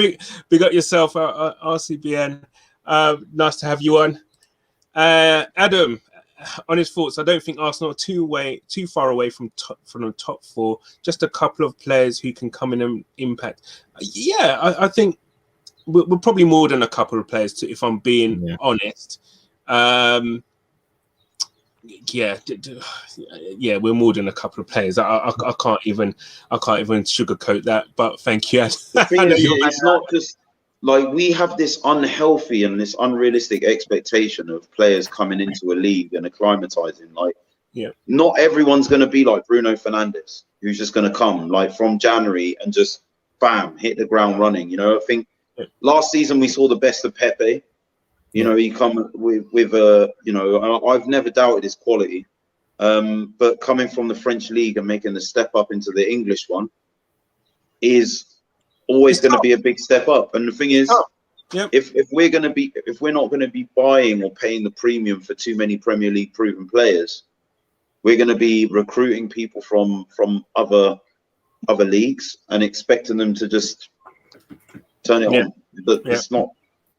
yourself, RCBN. Nice to have you on. Adam, on his thoughts, I don't think Arsenal are too far away from the top four. Just a couple of players who can come in and impact. Yeah, I think we're probably more than a couple of players, if I'm being honest. Yeah, we're more than a couple of players. I can't even sugarcoat that. But thank you. The thing is, it's not just like we have this unhealthy and this unrealistic expectation of players coming into a league and acclimatizing. Like, not everyone's going to be like Bruno Fernandes, who's just going to come like from January and just bam, hit the ground running. You know, I think last season we saw the best of Pepe. You know, he come with you know, I've never doubted his quality. But coming from the French league and making the step up into the English one is always going to be a big step up. And the thing is, if we're not going to be buying or paying the premium for too many Premier League proven players, we're going to be recruiting people from other leagues and expecting them to just turn it on. But it's not,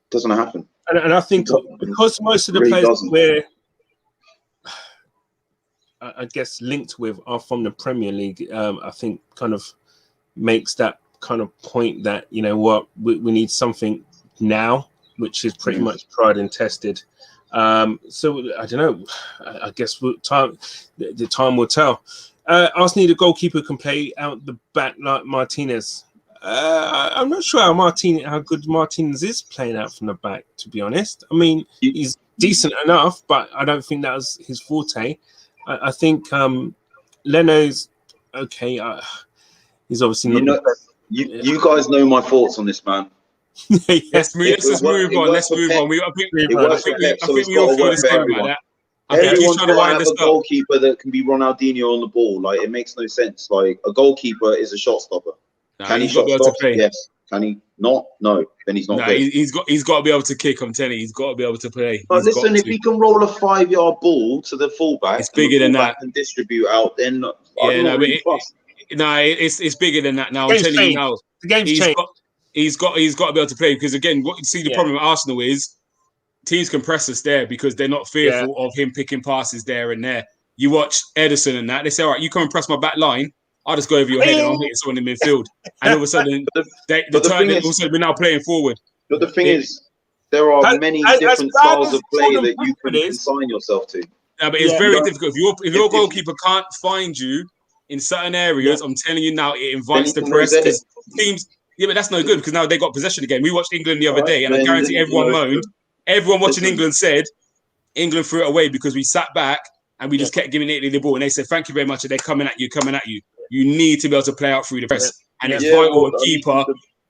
doesn't happen. And I think because most of the players we're, I guess, linked with are from the Premier League, I think kind of makes that kind of point that, you know what, we need something now, which is pretty much tried and tested. So I don't know. I guess the time will tell. Arsenal need a goalkeeper who can play out the back like Martinez. I'm not sure how good Martinez is playing out from the back, to be honest. I mean, he's decent enough, but I don't think that was his forte. I think Leno's okay. He's obviously not. You guys know my thoughts on this man. Let's move on. I think we all feel the same about that. Everyone's got to have a goalkeeper that can be Ronaldinho on the ball. Like, it makes no sense. Like, a goalkeeper is a shot stopper. Can he shot stop? Yes. Can he not? No. Then he's not good. He's got to be able to kick. I'm telling you, he's got to be able to play. But listen, if he can roll a 5-yard ball to the fullback, it's bigger than that, and distribute out, then it's bigger than that. Now I'm telling you now, the game's changed. He's got to be able to play, because again, what you see the problem with Arsenal is teams can press us there because they're not fearful of him picking passes there and there. You watch Ederson and that, they say, all right, you come and press my back line, I'll just go over your head and I'll hit someone in midfield. And all of a sudden, we're now playing forward. But the thing is, there are many different styles of play that you can consign yourself to. Yeah, but it's very difficult. If your goalkeeper can't find you in certain areas, I'm telling you now, it invites the press. Because teams, but that's no good, because now they got possession again. We watched England the other day, and I guarantee everyone moaned. Everyone watching England said England threw it away because we sat back and we just kept giving Italy the ball. And they said, thank you very much. And they're coming at you. You need to be able to play out through the press. And it's vital a keeper.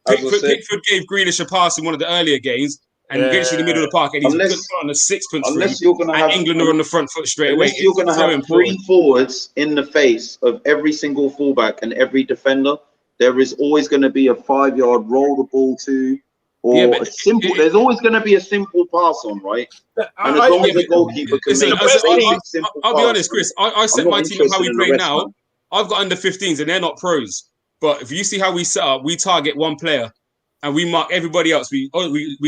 Pickford gave Grealish a pass in one of the earlier games and Grealish in the middle of the park, and he's put on a sixpence for him, and England are on the front foot straight away. You're going to have 3 forwards in the face of every single fullback and every defender. There is always going to be a 5-yard roll the ball to, or a simple. There's always going to be a simple pass on, right? And as long as the goalkeeper can make a simple I'll be honest, Chris. I set my team up how we play now. I've got under 15s and they're not pros. But if you see how we set up, we target one player and we mark everybody else. We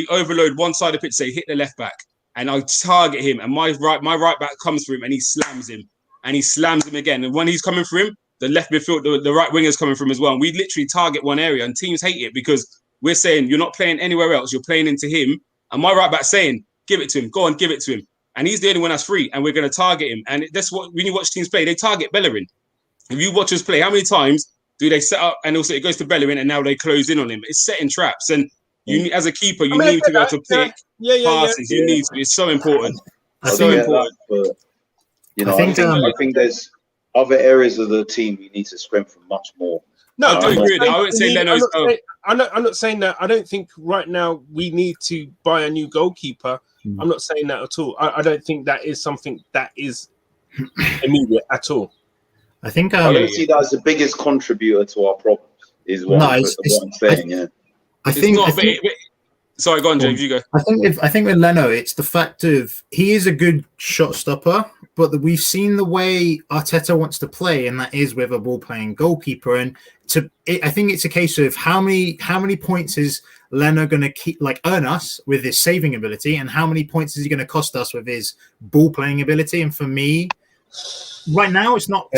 overload one side of the pitch, say hit the left back, and I target him. And my right back comes for him and he slams him, and he slams him again. And when he's coming for him, the left midfield, the right winger's coming from as well. And we literally target one area, and teams hate it because we're saying you're not playing anywhere else. You're playing into him. And my right back saying, give it to him. Go on, give it to him. And he's the only one that's free, and we're going to target him. And that's what, when you watch teams play, they target Bellerin. If you watch us play, how many times do they set up and also it goes to Bellerin and now they close in on him? It's setting traps. And you, as a keeper, you need to be able to pick passes. You need to. It's so important. So important. But, you know, I think there's other areas of the team we need to strengthen much more. No, I do agree with that. I wouldn't say Leno's. I'm not saying that. I don't think right now we need to buy a new goalkeeper. I'm not saying that at all. I don't think that is something that is immediate at all. I think I don't see that as the biggest contributor to our problems. Is what I'm saying. Sorry, go on, James. You go. I think with Leno, it's the fact of he is a good shot stopper, but we've seen the way Arteta wants to play, and that is with a ball-playing goalkeeper. And I think it's a case of how many points is Leno going to earn us with his saving ability, and how many points is he going to cost us with his ball-playing ability? And for me, right now, it's not.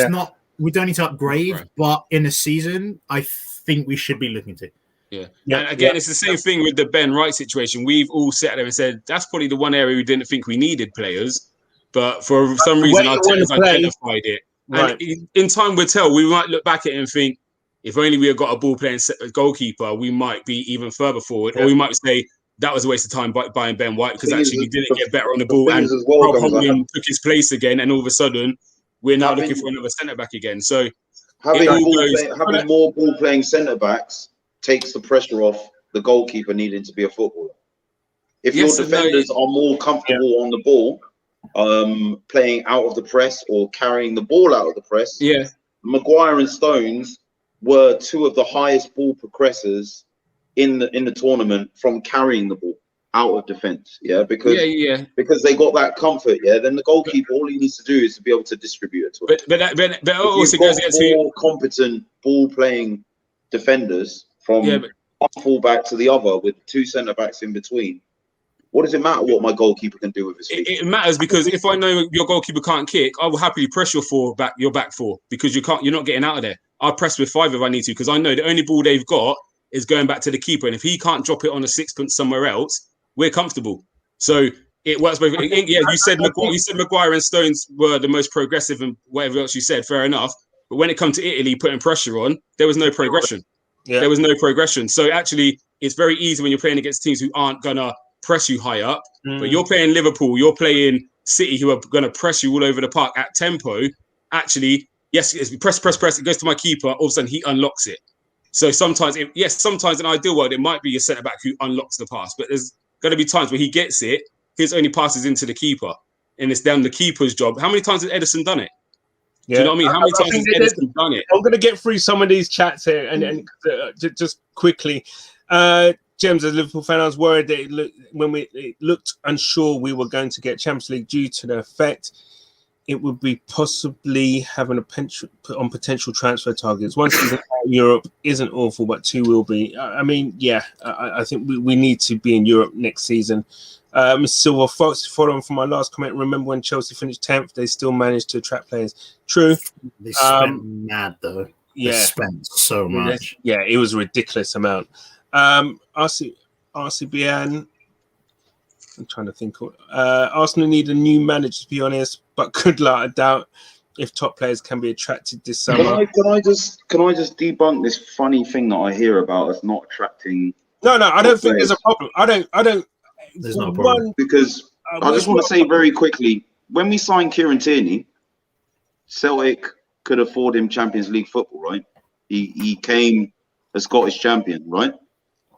We don't need to upgrade, but in a season, I think we should be looking to. Yeah. And again, it's the same thing with the Ben Wright situation. We've all sat there and said that's probably the one area we didn't think we needed players, but for some reason Arteta's identified it. Right. And in time will tell. We might look back at it and think, if only we had got a ball-playing goalkeeper, we might be even further forward. Or we might say that was a waste of time buying Ben White because actually we didn't get better on the ball, and Rob Holding took his place again, and all of a sudden we're now looking for another centre-back again. So having more ball-playing centre-backs takes the pressure off the goalkeeper needing to be a footballer. If your defenders are more comfortable on the ball, playing out of the press or carrying the ball out of the press, Maguire and Stones were two of the highest ball progressors in the tournament from carrying the ball out of defense. Because they got that comfort. Then the goalkeeper, all he needs to do is to be able to distribute it to him. But that also goes into more competent ball playing defenders from one fullback to the other with two centre backs in between. What does it matter what my goalkeeper can do with his feet? It matters because if I know your goalkeeper can't kick, I will happily press your back four because you're not getting out of there. I'll press with 5 if I need to because I know the only ball they've got is going back to the keeper, and if he can't drop it on a sixpence somewhere else, we're comfortable. So it works both. You said Maguire and Stones were the most progressive and whatever else you said, fair enough. But when it comes to Italy putting pressure on, there was no progression. There was no progression. So actually, it's very easy when you're playing against teams who aren't gonna press you high up. But you're playing Liverpool, you're playing City, who are gonna press you all over the park at tempo. Actually, yes, press. It goes to my keeper. All of a sudden, he unlocks it. So sometimes in an ideal world, it might be your centre back who unlocks the pass. But there's going to be times where he gets it, his only passes into the keeper, and it's down the keeper's job. How many times has Edison done it? Do you know what I mean? How many times has Edison done it? I'm going to get through some of these chats here and just quickly. James, as a Liverpool fan, I was worried that it looked unsure we were going to get Champions League due to the effect it would be possibly having on potential transfer targets. One season out in Europe isn't awful, but 2 will be. I think we need to be in Europe next season. Mr. Silver Fox, following from my last comment, remember when Chelsea finished 10th, they still managed to attract players. True. They spent mad, though. They spent so much. Yeah, it was a ridiculous amount. RCBN, I'm trying to think. Arsenal need a new manager, to be honest, but good luck. I doubt if top players can be attracted this summer. Can I just debunk this funny thing that I hear about us not attracting? No, I don't think there's a problem. I don't. There's no problem because I just want to say very quickly: when we signed Kieran Tierney, Celtic could afford him Champions League football, right? He came a Scottish champion, right?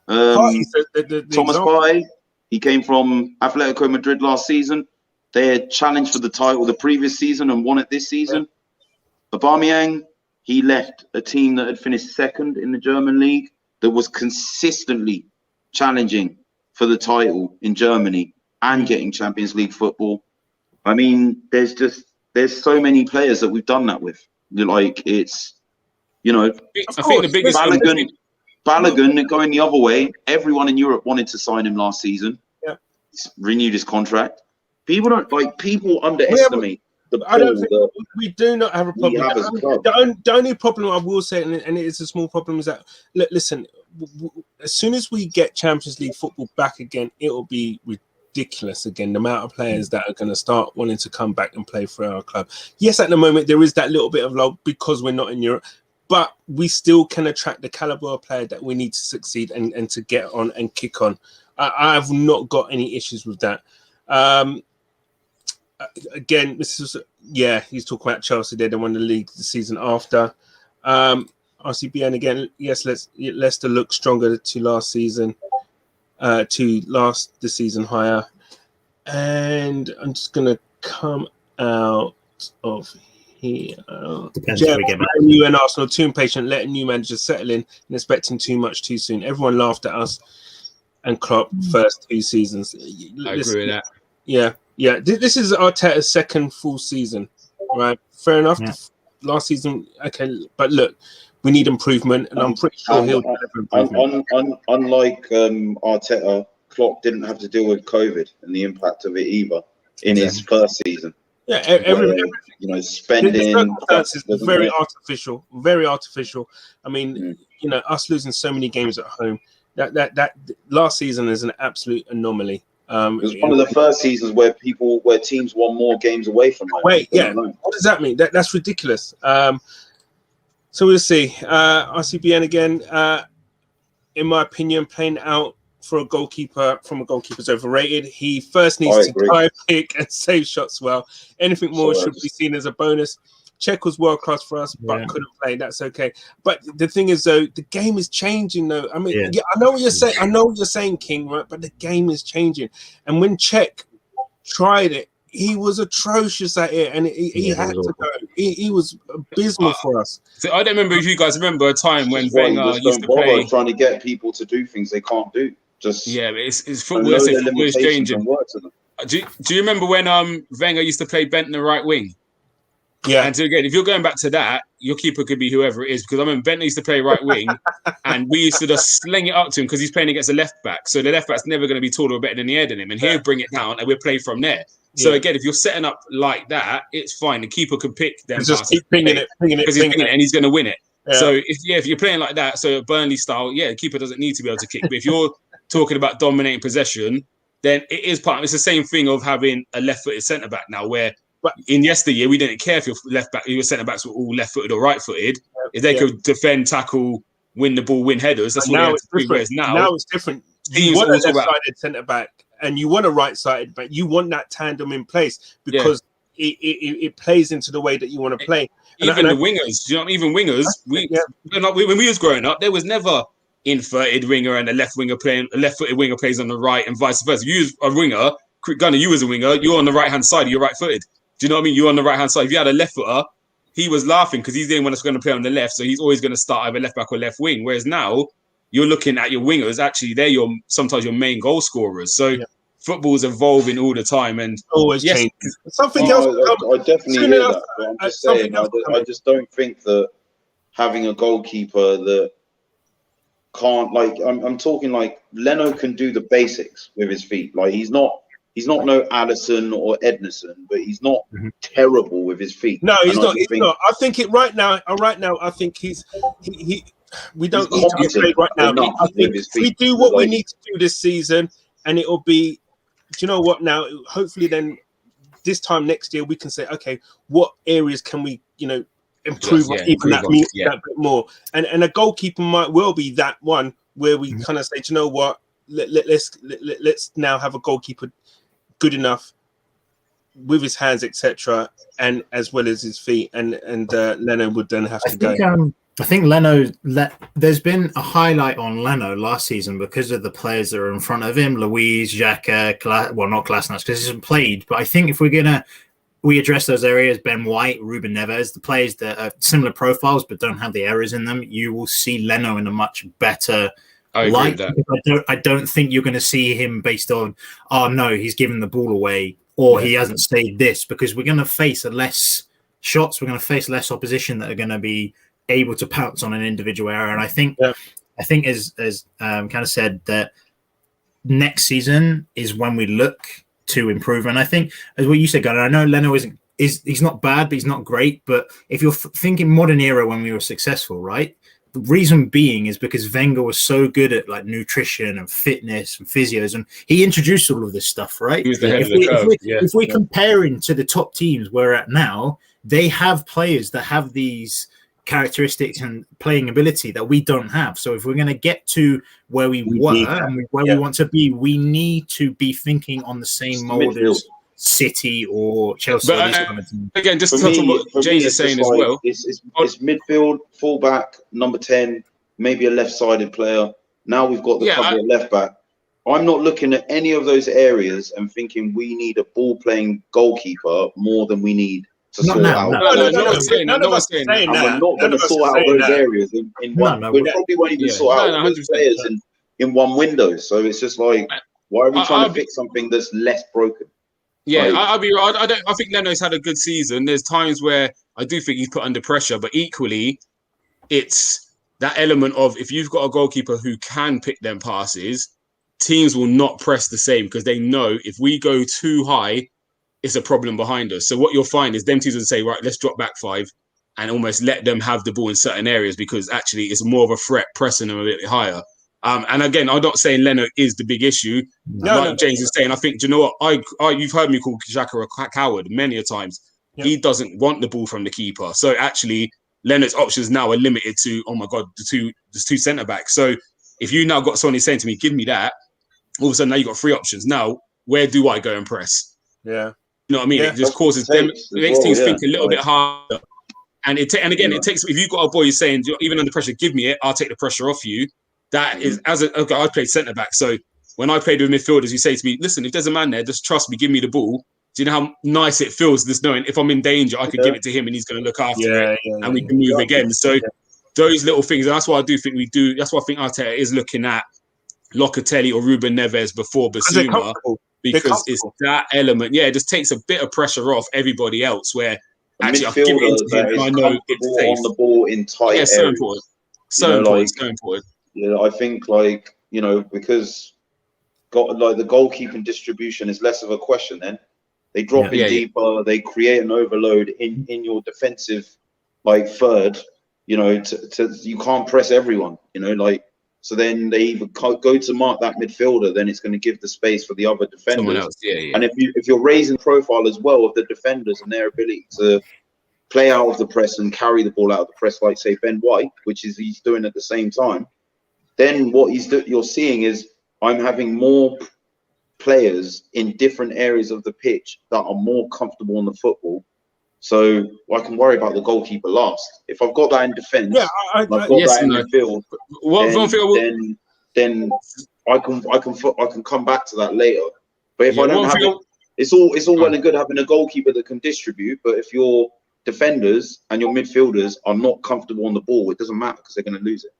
Thomas Partey. He came from Atletico Madrid last season. They had challenged for the title the previous season and won it this season. Aubameyang, he left a team that had finished second in the German league that was consistently challenging for the title in Germany and getting Champions League football. I mean, there's so many players that we've done that with. Like it's, I think the biggest Balogun going the other way. Everyone in Europe wanted to sign him last seson. Yeah, he's renewed his contract. People underestimate the. I don't think we do not have a problem. The only problem I will say, and it is a small problem, is that listen. As soon as we get Champions League football back again, it will be ridiculous again. The amount of players that are going to start wanting to come back and play for our club. Yes, at the moment there is that little bit of lull because we're not in Europe. But we still can attract the caliber of player that we need to succeed and to get on and kick on. I have not got any issues with that. again, this is he's talking about Chelsea. They won the league the season after. RCBN again. Yes, Leicester look stronger to last season. The season higher. And I'm just gonna come out of here. Depends if we get back. You and Arsenal too impatient, letting new managers settle in and expecting too much too soon. Everyone laughed at us and Klopp first 2 seasons. I agree with that. Yeah. This is Arteta's second full season, right? Fair enough. Yeah. Last season, okay, but look, we need improvement, and I'm pretty sure he'll deliver improvement. Unlike Arteta, Klopp didn't have to deal with COVID and the impact of it either in his first season. Yeah, spending the circumstances very artificial. I mean, us losing so many games at home. That last season is an absolute anomaly. It was one of the first seasons where teams won more games away from home. What does that mean? That's ridiculous. So we'll see. RCBN again, in my opinion, playing out from a goalkeeper's overrated. He first needs to dive, pick, and save shots well. Anything more should be seen as a bonus. Czech was world class for us, but couldn't play. That's okay. But the thing is, though, the game is changing. Though I mean, I know what you're saying. I know what you're saying, King. Right? But the game is changing. And when Czech tried it, he was atrocious at it, and he had to go. He was abysmal for us. So I don't remember if you guys remember a time when Wenger used to play, trying to get people to do things they can't do. It's football. Football is changing. Do you remember when Wenger used to play Bentner right wing? Yeah. And so again, if you're going back to that, your keeper could be whoever it is, because I remember Bentner used to play right wing, and we used to just sling it up to him because he's playing against a left back. So the left back's never going to be taller or better than the air than him, and he'll bring it down, and we'll play from there. So again, if you're setting up like that, it's fine. The keeper can pick them. Just keep pinging it, because he's pinging it, and he's going to win it. Yeah. So if you're playing like that, so Burnley style, the keeper doesn't need to be able to kick. But if you're talking about dominating possession, then it is part. It's the same thing of having a left-footed centre back now, where in yesteryear we didn't care if your left back, your centre backs were all left-footed or right-footed. If they could defend, tackle, win the ball, win headers, that's what they have to do. Now it's different. You want a left-sided centre back, and you want a right-sided back. You want that tandem in place because it plays into the way that you want to play. Even the wingers, even wingers. When we was growing up, there was never inverted winger and a left-footed winger plays on the right, and vice versa. If you was a winger, Gunner, you was a winger. You're on the right-hand side. You're right-footed. Do you know what I mean? You're on the right-hand side. If you had a left footer, he was laughing because he's the only one that's going to play on the left, so he's always going to start either left back or left wing. Whereas now you're looking at your wingers. Actually, they're sometimes your main goal scorers. So football's evolving all the time, and always change. Something else. I definitely hear that. But I'm just saying, I just don't think that having a goalkeeper that can't, I'm talking like Leno can do the basics with his feet. Like he's not no Alisson or Ednison, but he's not terrible with his feet. No, he's not. I think right now, I think we don't need to get paid right now. I think we do what we need to do this season, and it'll be. Do you know what? Now, hopefully, then this time next year we can say, okay, what areas can we, improve that bit more? And a goalkeeper might well be that one where we kind of say, do you know what? Let's now have a goalkeeper good enough with his hands, etc., and as well as his feet, and Leno would then have to go. I think Leno. There's been a highlight on Leno last season because of the players that are in front of him: Luiz, Xhaka, not Kolasinac because he hasn't played. But I think if we address those areas, Ben White, Ruben Neves, the players that are similar profiles but don't have the errors in them, you will see Leno in a much better. I don't think you're going to see him based on, he's given the ball away or he hasn't stayed this, because we're going to face less shots. We're going to face less opposition that are going to be able to pounce on an individual error. And I think as kind of said, that next season is when we look to improve. And I think, as what you said, Gunnar, I know Leno he's not bad, but he's not great. But if you're thinking modern era when we were successful, right? The reason being is because Wenger was so good at nutrition and fitness and physios, and he introduced all of this stuff, right? He was the head of the curve. If we're comparing to the top teams we're at now, they have players that have these characteristics and playing ability that we don't have. So if we're going to get to where we were and where we want to be, we need to be thinking on the same mold City or Chelsea. But or these kind of teams. again, just to touch on what James is saying as well. It's midfield, fullback, number 10, maybe a left-sided player. Now we've got the cover at left back. I'm not looking at any of those areas and thinking we need a ball-playing goalkeeper more than we need to sort out. No one's saying that. No one's saying that. And we're not going to sort out those areas in one. We probably won't even sort out those players in one window. So it's just like, why are we trying to fix something that's less broken? Yeah, I'll be right. I think Leno's had a good season. There's times where I do think he's put under pressure, but equally, it's that element of if you've got a goalkeeper who can pick them passes, teams will not press the same because they know if we go too high, it's a problem behind us. So what you'll find is them teams will say, right, let's drop back 5 and almost let them have the ball in certain areas because actually it's more of a threat pressing them a bit higher. And again, I'm not saying Leno is the big issue. James is saying, I think, do you know what? You've heard me call Xhaka a coward many a times. Yep. He doesn't want the ball from the keeper. So actually, Leno's options now are limited to, oh my God, there's two centre backs. So if you now got someone saying to me, give me that, all of a sudden now you've got 3 options. Now, where do I go and press? Yeah. You know what I mean? It just causes them, it makes teams think a little bit harder. And it takes, if you've got a boy who's saying, even under pressure, give me it, I'll take the pressure off you. That is, I played centre back. So when I played with midfielders, you say to me, listen, if there's a man there, just trust me, give me the ball. Do you know how nice it feels just knowing if I'm in danger, I could give it to him and he's going to look after it and we can move again. So those little things, and that's why I do think that's why I think Arteta is looking at Locatelli or Ruben Neves before Basuma because it's that element. Yeah, it just takes a bit of pressure off everybody else where actually I give it to him, I know it's safe. On the ball in tight areas. So important. So important. Yeah, I think because the goalkeeping distribution is less of a question then. They drop in deeper, they create an overload in your defensive third, you can't press everyone, so then they either go to mark that midfielder, then it's going to give the space for the other defenders. Someone else, And if you're raising profile as well of the defenders and their ability to play out of the press and carry the ball out of the press, like say Ben White, which is he's doing at the same time, then what you're seeing is I'm having more players in different areas of the pitch that are more comfortable in the football. So I can worry about the goalkeeper last. If I've got that in defence, I've got that in midfield, then I can come back to that later. But if I don't have it, it's all well and good having a goalkeeper that can distribute. But if your defenders and your midfielders are not comfortable on the ball, it doesn't matter because they're going to lose it.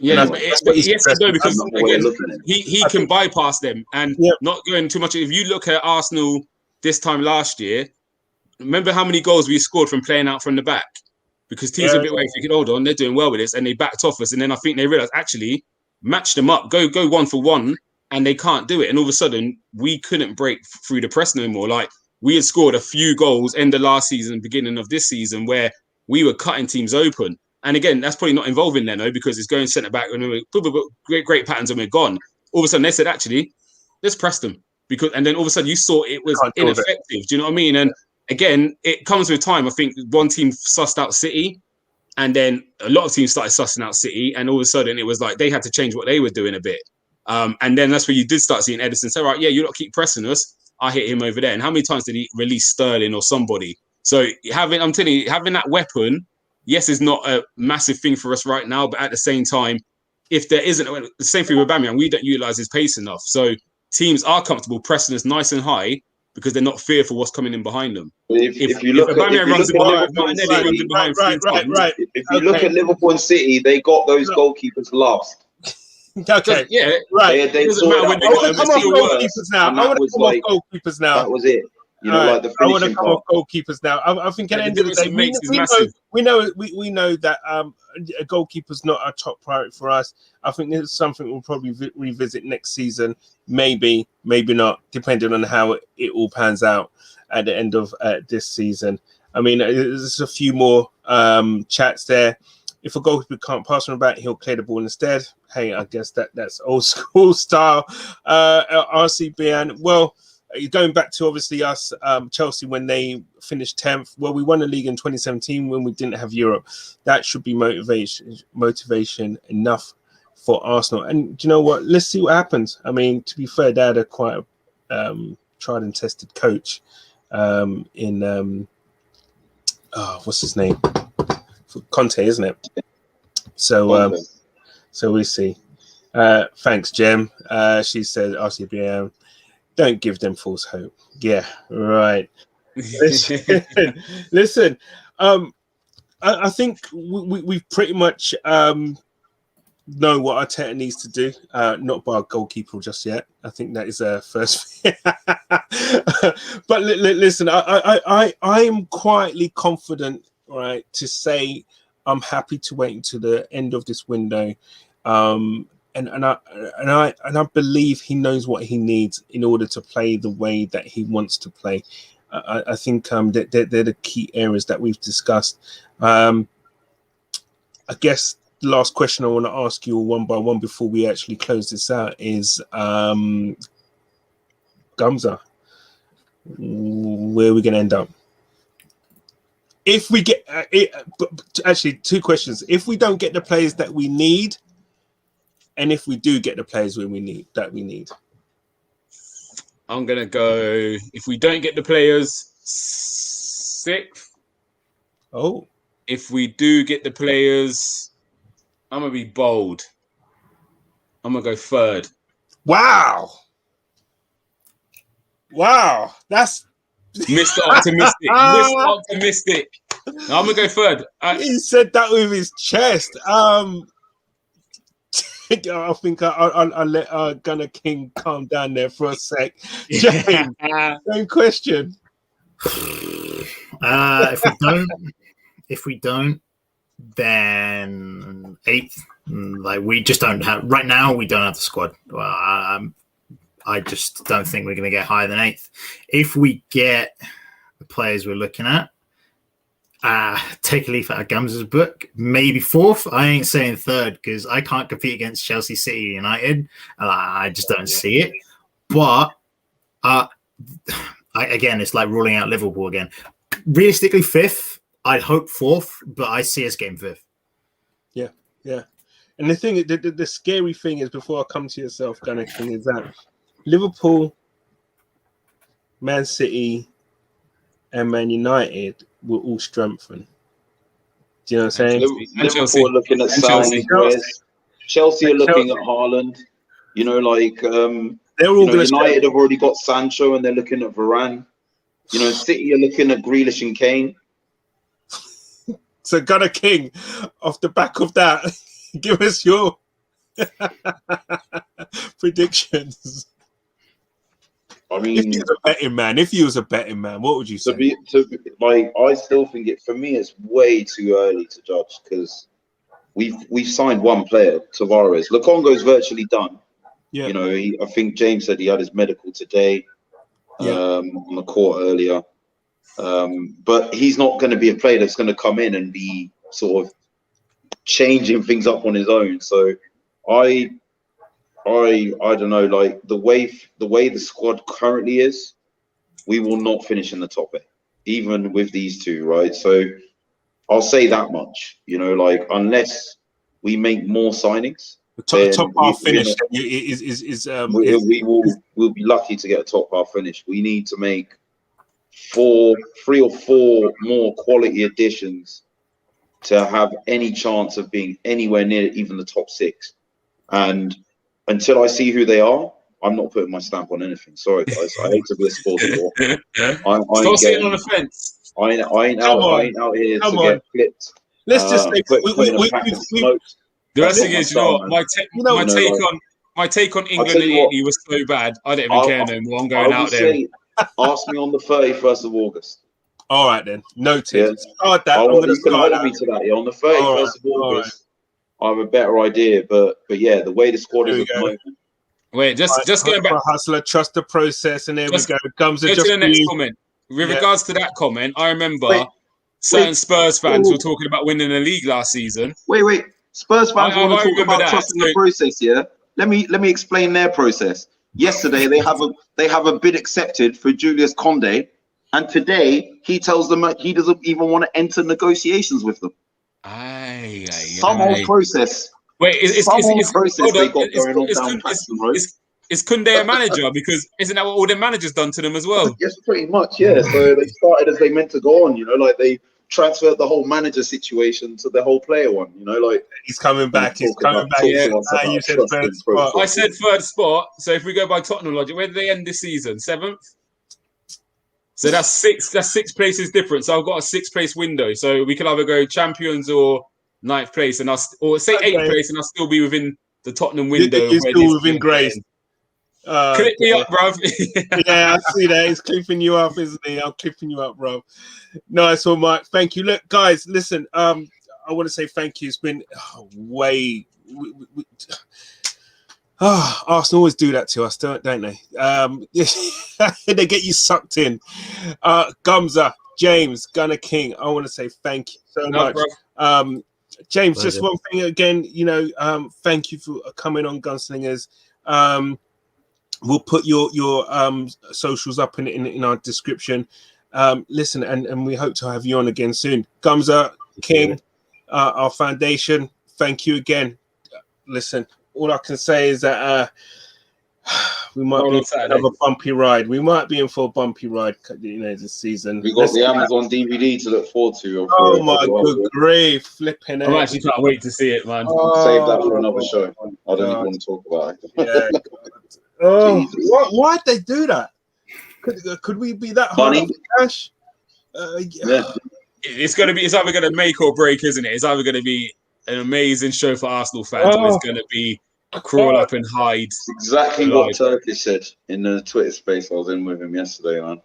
Yeah, because again, he can bypass them and not going too much. If you look at Arsenal this time last year, remember how many goals we scored from playing out from the back? Because teams are a bit wary, thinking, hold on, they're doing well with this, and they backed off us. And then I think they realised, actually, match them up, go 1-for-1, and they can't do it. And all of a sudden, we couldn't break through the press no more. Like, we had scored a few goals end of last season, beginning of this season, where we were cutting teams open. And again, that's probably not involving Leno because it's going centre back and great patterns and we're gone. All of a sudden, they said, actually, let's press them. And then all of a sudden, you saw it was ineffective. Do you know what I mean? And again, it comes with time. I think one team sussed out City, and then a lot of teams started sussing out City, and all of a sudden, it was like they had to change what they were doing a bit. And then that's where you did start seeing Edison say, right, yeah, you don't keep pressing us. I hit him over there. And how many times did he release Sterling or somebody? So I'm telling you, having that weapon, yes, is not a massive thing for us right now, but at the same time, if there isn't, the same thing with Aubameyang, we don't utilise his pace enough. So teams are comfortable pressing us nice and high because they're not fearful what's coming in behind them. If you look at Liverpool and City, they got those goalkeepers last. Okay, yeah, right. They doesn't matter when they got goalkeepers now. I want to come off goalkeepers now. That was it. Like the I want to come off goalkeepers now. I think at the end of the day, we know that a goalkeeper's not a top priority for us. I think this is something we'll probably revisit next season. Maybe not, depending on how it all pans out at the end of this season. I mean, there's a few more chats there. If a goalkeeper can't pass from the back, he'll clear the ball instead. Hey, I guess that's old school style. RCBN, well, going back to obviously us, Chelsea, when they finished 10th, well, we won the league in 2017 when we didn't have Europe. That should be motivation enough for Arsenal. And do you know what? Let's see what happens. I mean, to be fair, they had a quite tried and tested coach in what's his name? Conte, isn't it? So so we see. Thanks, Jem. She said RCBM, don't give them false hope. Yeah, right. Listen, I think we've pretty much know what Arteta needs to do. Not by a goalkeeper just yet. I think that is a first. But listen, I am quietly confident, right, to say I'm happy to wait until the end of this window. And I believe he knows what he needs in order to play the way that he wants to play. I think they're the key areas that we've discussed. I guess the last question I want to ask you one by one before we actually close this out is Gumza, where are we going to end up? If we get actually two questions. If we don't get the players that we need, and if we do get the players we need, I'm gonna go. If we don't get the players, 6th. Oh. If we do get the players, I'm gonna be bold. I'm gonna go 3rd. Wow, that's Mr. Optimistic. Mr. Optimistic. No, I'm gonna go 3rd. He said that with his chest. I think I'll let Gunner King calm down there for a sec. James, same question. If we don't, then 8th. Like, we just don't have right now. We don't have the squad. I just don't think we're going to get higher than 8th. If we get the players we're looking at, take a leaf out of Gum's book, maybe 4th. I ain't saying 3rd because I can't compete against Chelsea, City, United. I just don't see it. But again, it's like ruling out Liverpool again. Realistically, 5th. I'd hope 4th, but I see us getting 5th. Yeah. And the thing, the scary thing is, before I come to yourself, Gunner King, is that Liverpool, Man City, and Man United will all strengthen. Do you know what I'm saying? Liverpool are looking at Salah. Chelsea are looking at Haaland. You know, like they're all going to. United have already got Sancho, and they're looking at Varane. You know, City are looking at Grealish and Kane. So, Gunner King, off the back of that, give us your predictions. I mean, if you was a betting man, what would you say? I still think for me, it's way too early to judge because we've signed one player, Tavares. Lukongo's virtually done. Yeah. You know, I think James said he had his medical today on the court earlier. But he's not going to be a player that's going to come in and be sort of changing things up on his own. So I don't know, like the way the squad currently is, we will not finish in the top 8, even with these two, right? So I'll say that much, you know, like unless we make more signings, the top half finish we'll be lucky to get a top half finish. We need to make 3 or 4 more quality additions to have any chance of being anywhere near even the top 6. And until I see who they are, I'm not putting my stamp on anything. Sorry, guys. I hate to be a sporty war. Stop sitting on the fence. I ain't out here to get flipped. Let's just say the rest of it is, you know what, my take on England and Italy was so bad. I don't even care no more. I'm going out there. Ask me on the 31st of August. All right then, noted. Yeah. Start that. You can hold me to that. Yeah, on the 31st of August, I have a better idea. But yeah, the way the squad is at the moment. Wait, just going back. Hustler, trust the process, and there we go. Comes go to the next comment. With regards to that comment, I remember certain Spurs fans were talking about winning the league last season. Wait. Spurs fans want to talk about trusting the process. Yeah, let me explain their process. Yesterday they have a bid accepted for Julius Condé, and today he tells them that he doesn't even want to enter negotiations with them. Some old process. Wait, it's process they got going on down Paxton Road. is Koundé a manager? Because isn't that what all the managers done to them as well? Yes, pretty much. Yeah. So they started as they meant to go on. You know, like they transferred the whole manager situation to the whole player one. You know, like he's coming back. He's coming back. Yeah. You said third spot. I said third spot. So if we go by Tottenham logic, where did they end this season? 7th. So that's 6. That's 6 places different. So I've got a 6-place window. So we could either go champions or 9th place, and or say 8th place, and I'll still be within the Tottenham window. You're still within grace. Clip me up, bro. Yeah, I see that. He's clipping you up, isn't he? I'm clipping you up, bro. Nice one, Mike. Thank you. Look, guys, listen. I want to say thank you. It's been Arsenal always do that to us, don't they? They get you sucked in. Gumza, James, Gunner King, I want to say thank you so much. James, pleasure. Just one thing again, thank you for coming on GunSlingerz. We'll put your socials up in our description. Listen, and we hope to have you on again soon. Gumza, King, our foundation, thank you again. Listen, all I can say is that we might be in for another bumpy ride. We might be in for a bumpy ride, this season. We got the Amazon DVD to look forward to. Oh my good grief, flipping it! I actually can't wait to see it, man. Save that for another show. I don't even want to talk about it. Yeah. Why'd they do that? Could we be that hard on cash? Yeah. It's either gonna make or break, isn't it? It's either gonna be an amazing show for Arsenal fans, or it's gonna be crawl up and hide. It's exactly what Turkish said in the Twitter space I was in with him yesterday, man.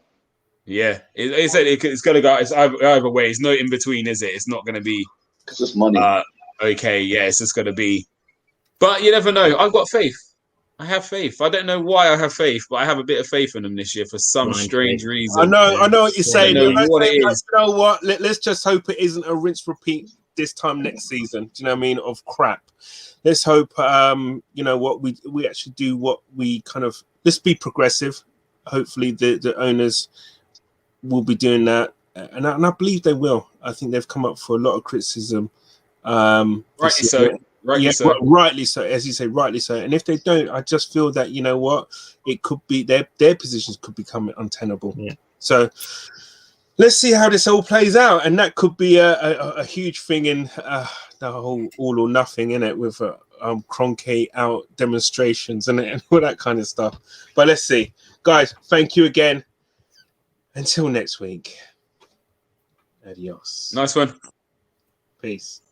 Yeah, it said it's gonna go. It's either way. It's no in between, is it? It's not gonna be. It's just money. Okay, yeah, it's just gonna be. But you never know. I've got faith. I have faith. I don't know why I have faith, but I have a bit of faith in them this year for some strange reason. I know what you're saying. I know what it is. You know what? Let's just hope it isn't a rinse repeat this time next season. Do you know what I mean? Of crap. Let's hope what we actually do what we kind of. Let's be progressive. Hopefully the owners will be doing that, and I believe they will. I think they've come up for a lot of criticism. Rightly so. Rightly so, as you say, rightly so. And if they don't, I just feel that it could be their positions could become untenable. Yeah. So let's see how this all plays out, and that could be a huge thing in the whole all or nothing in it with Kroenke out demonstrations and all that kind of stuff. But let's see, guys. Thank you again. Until next week. Adios. Nice one. Peace.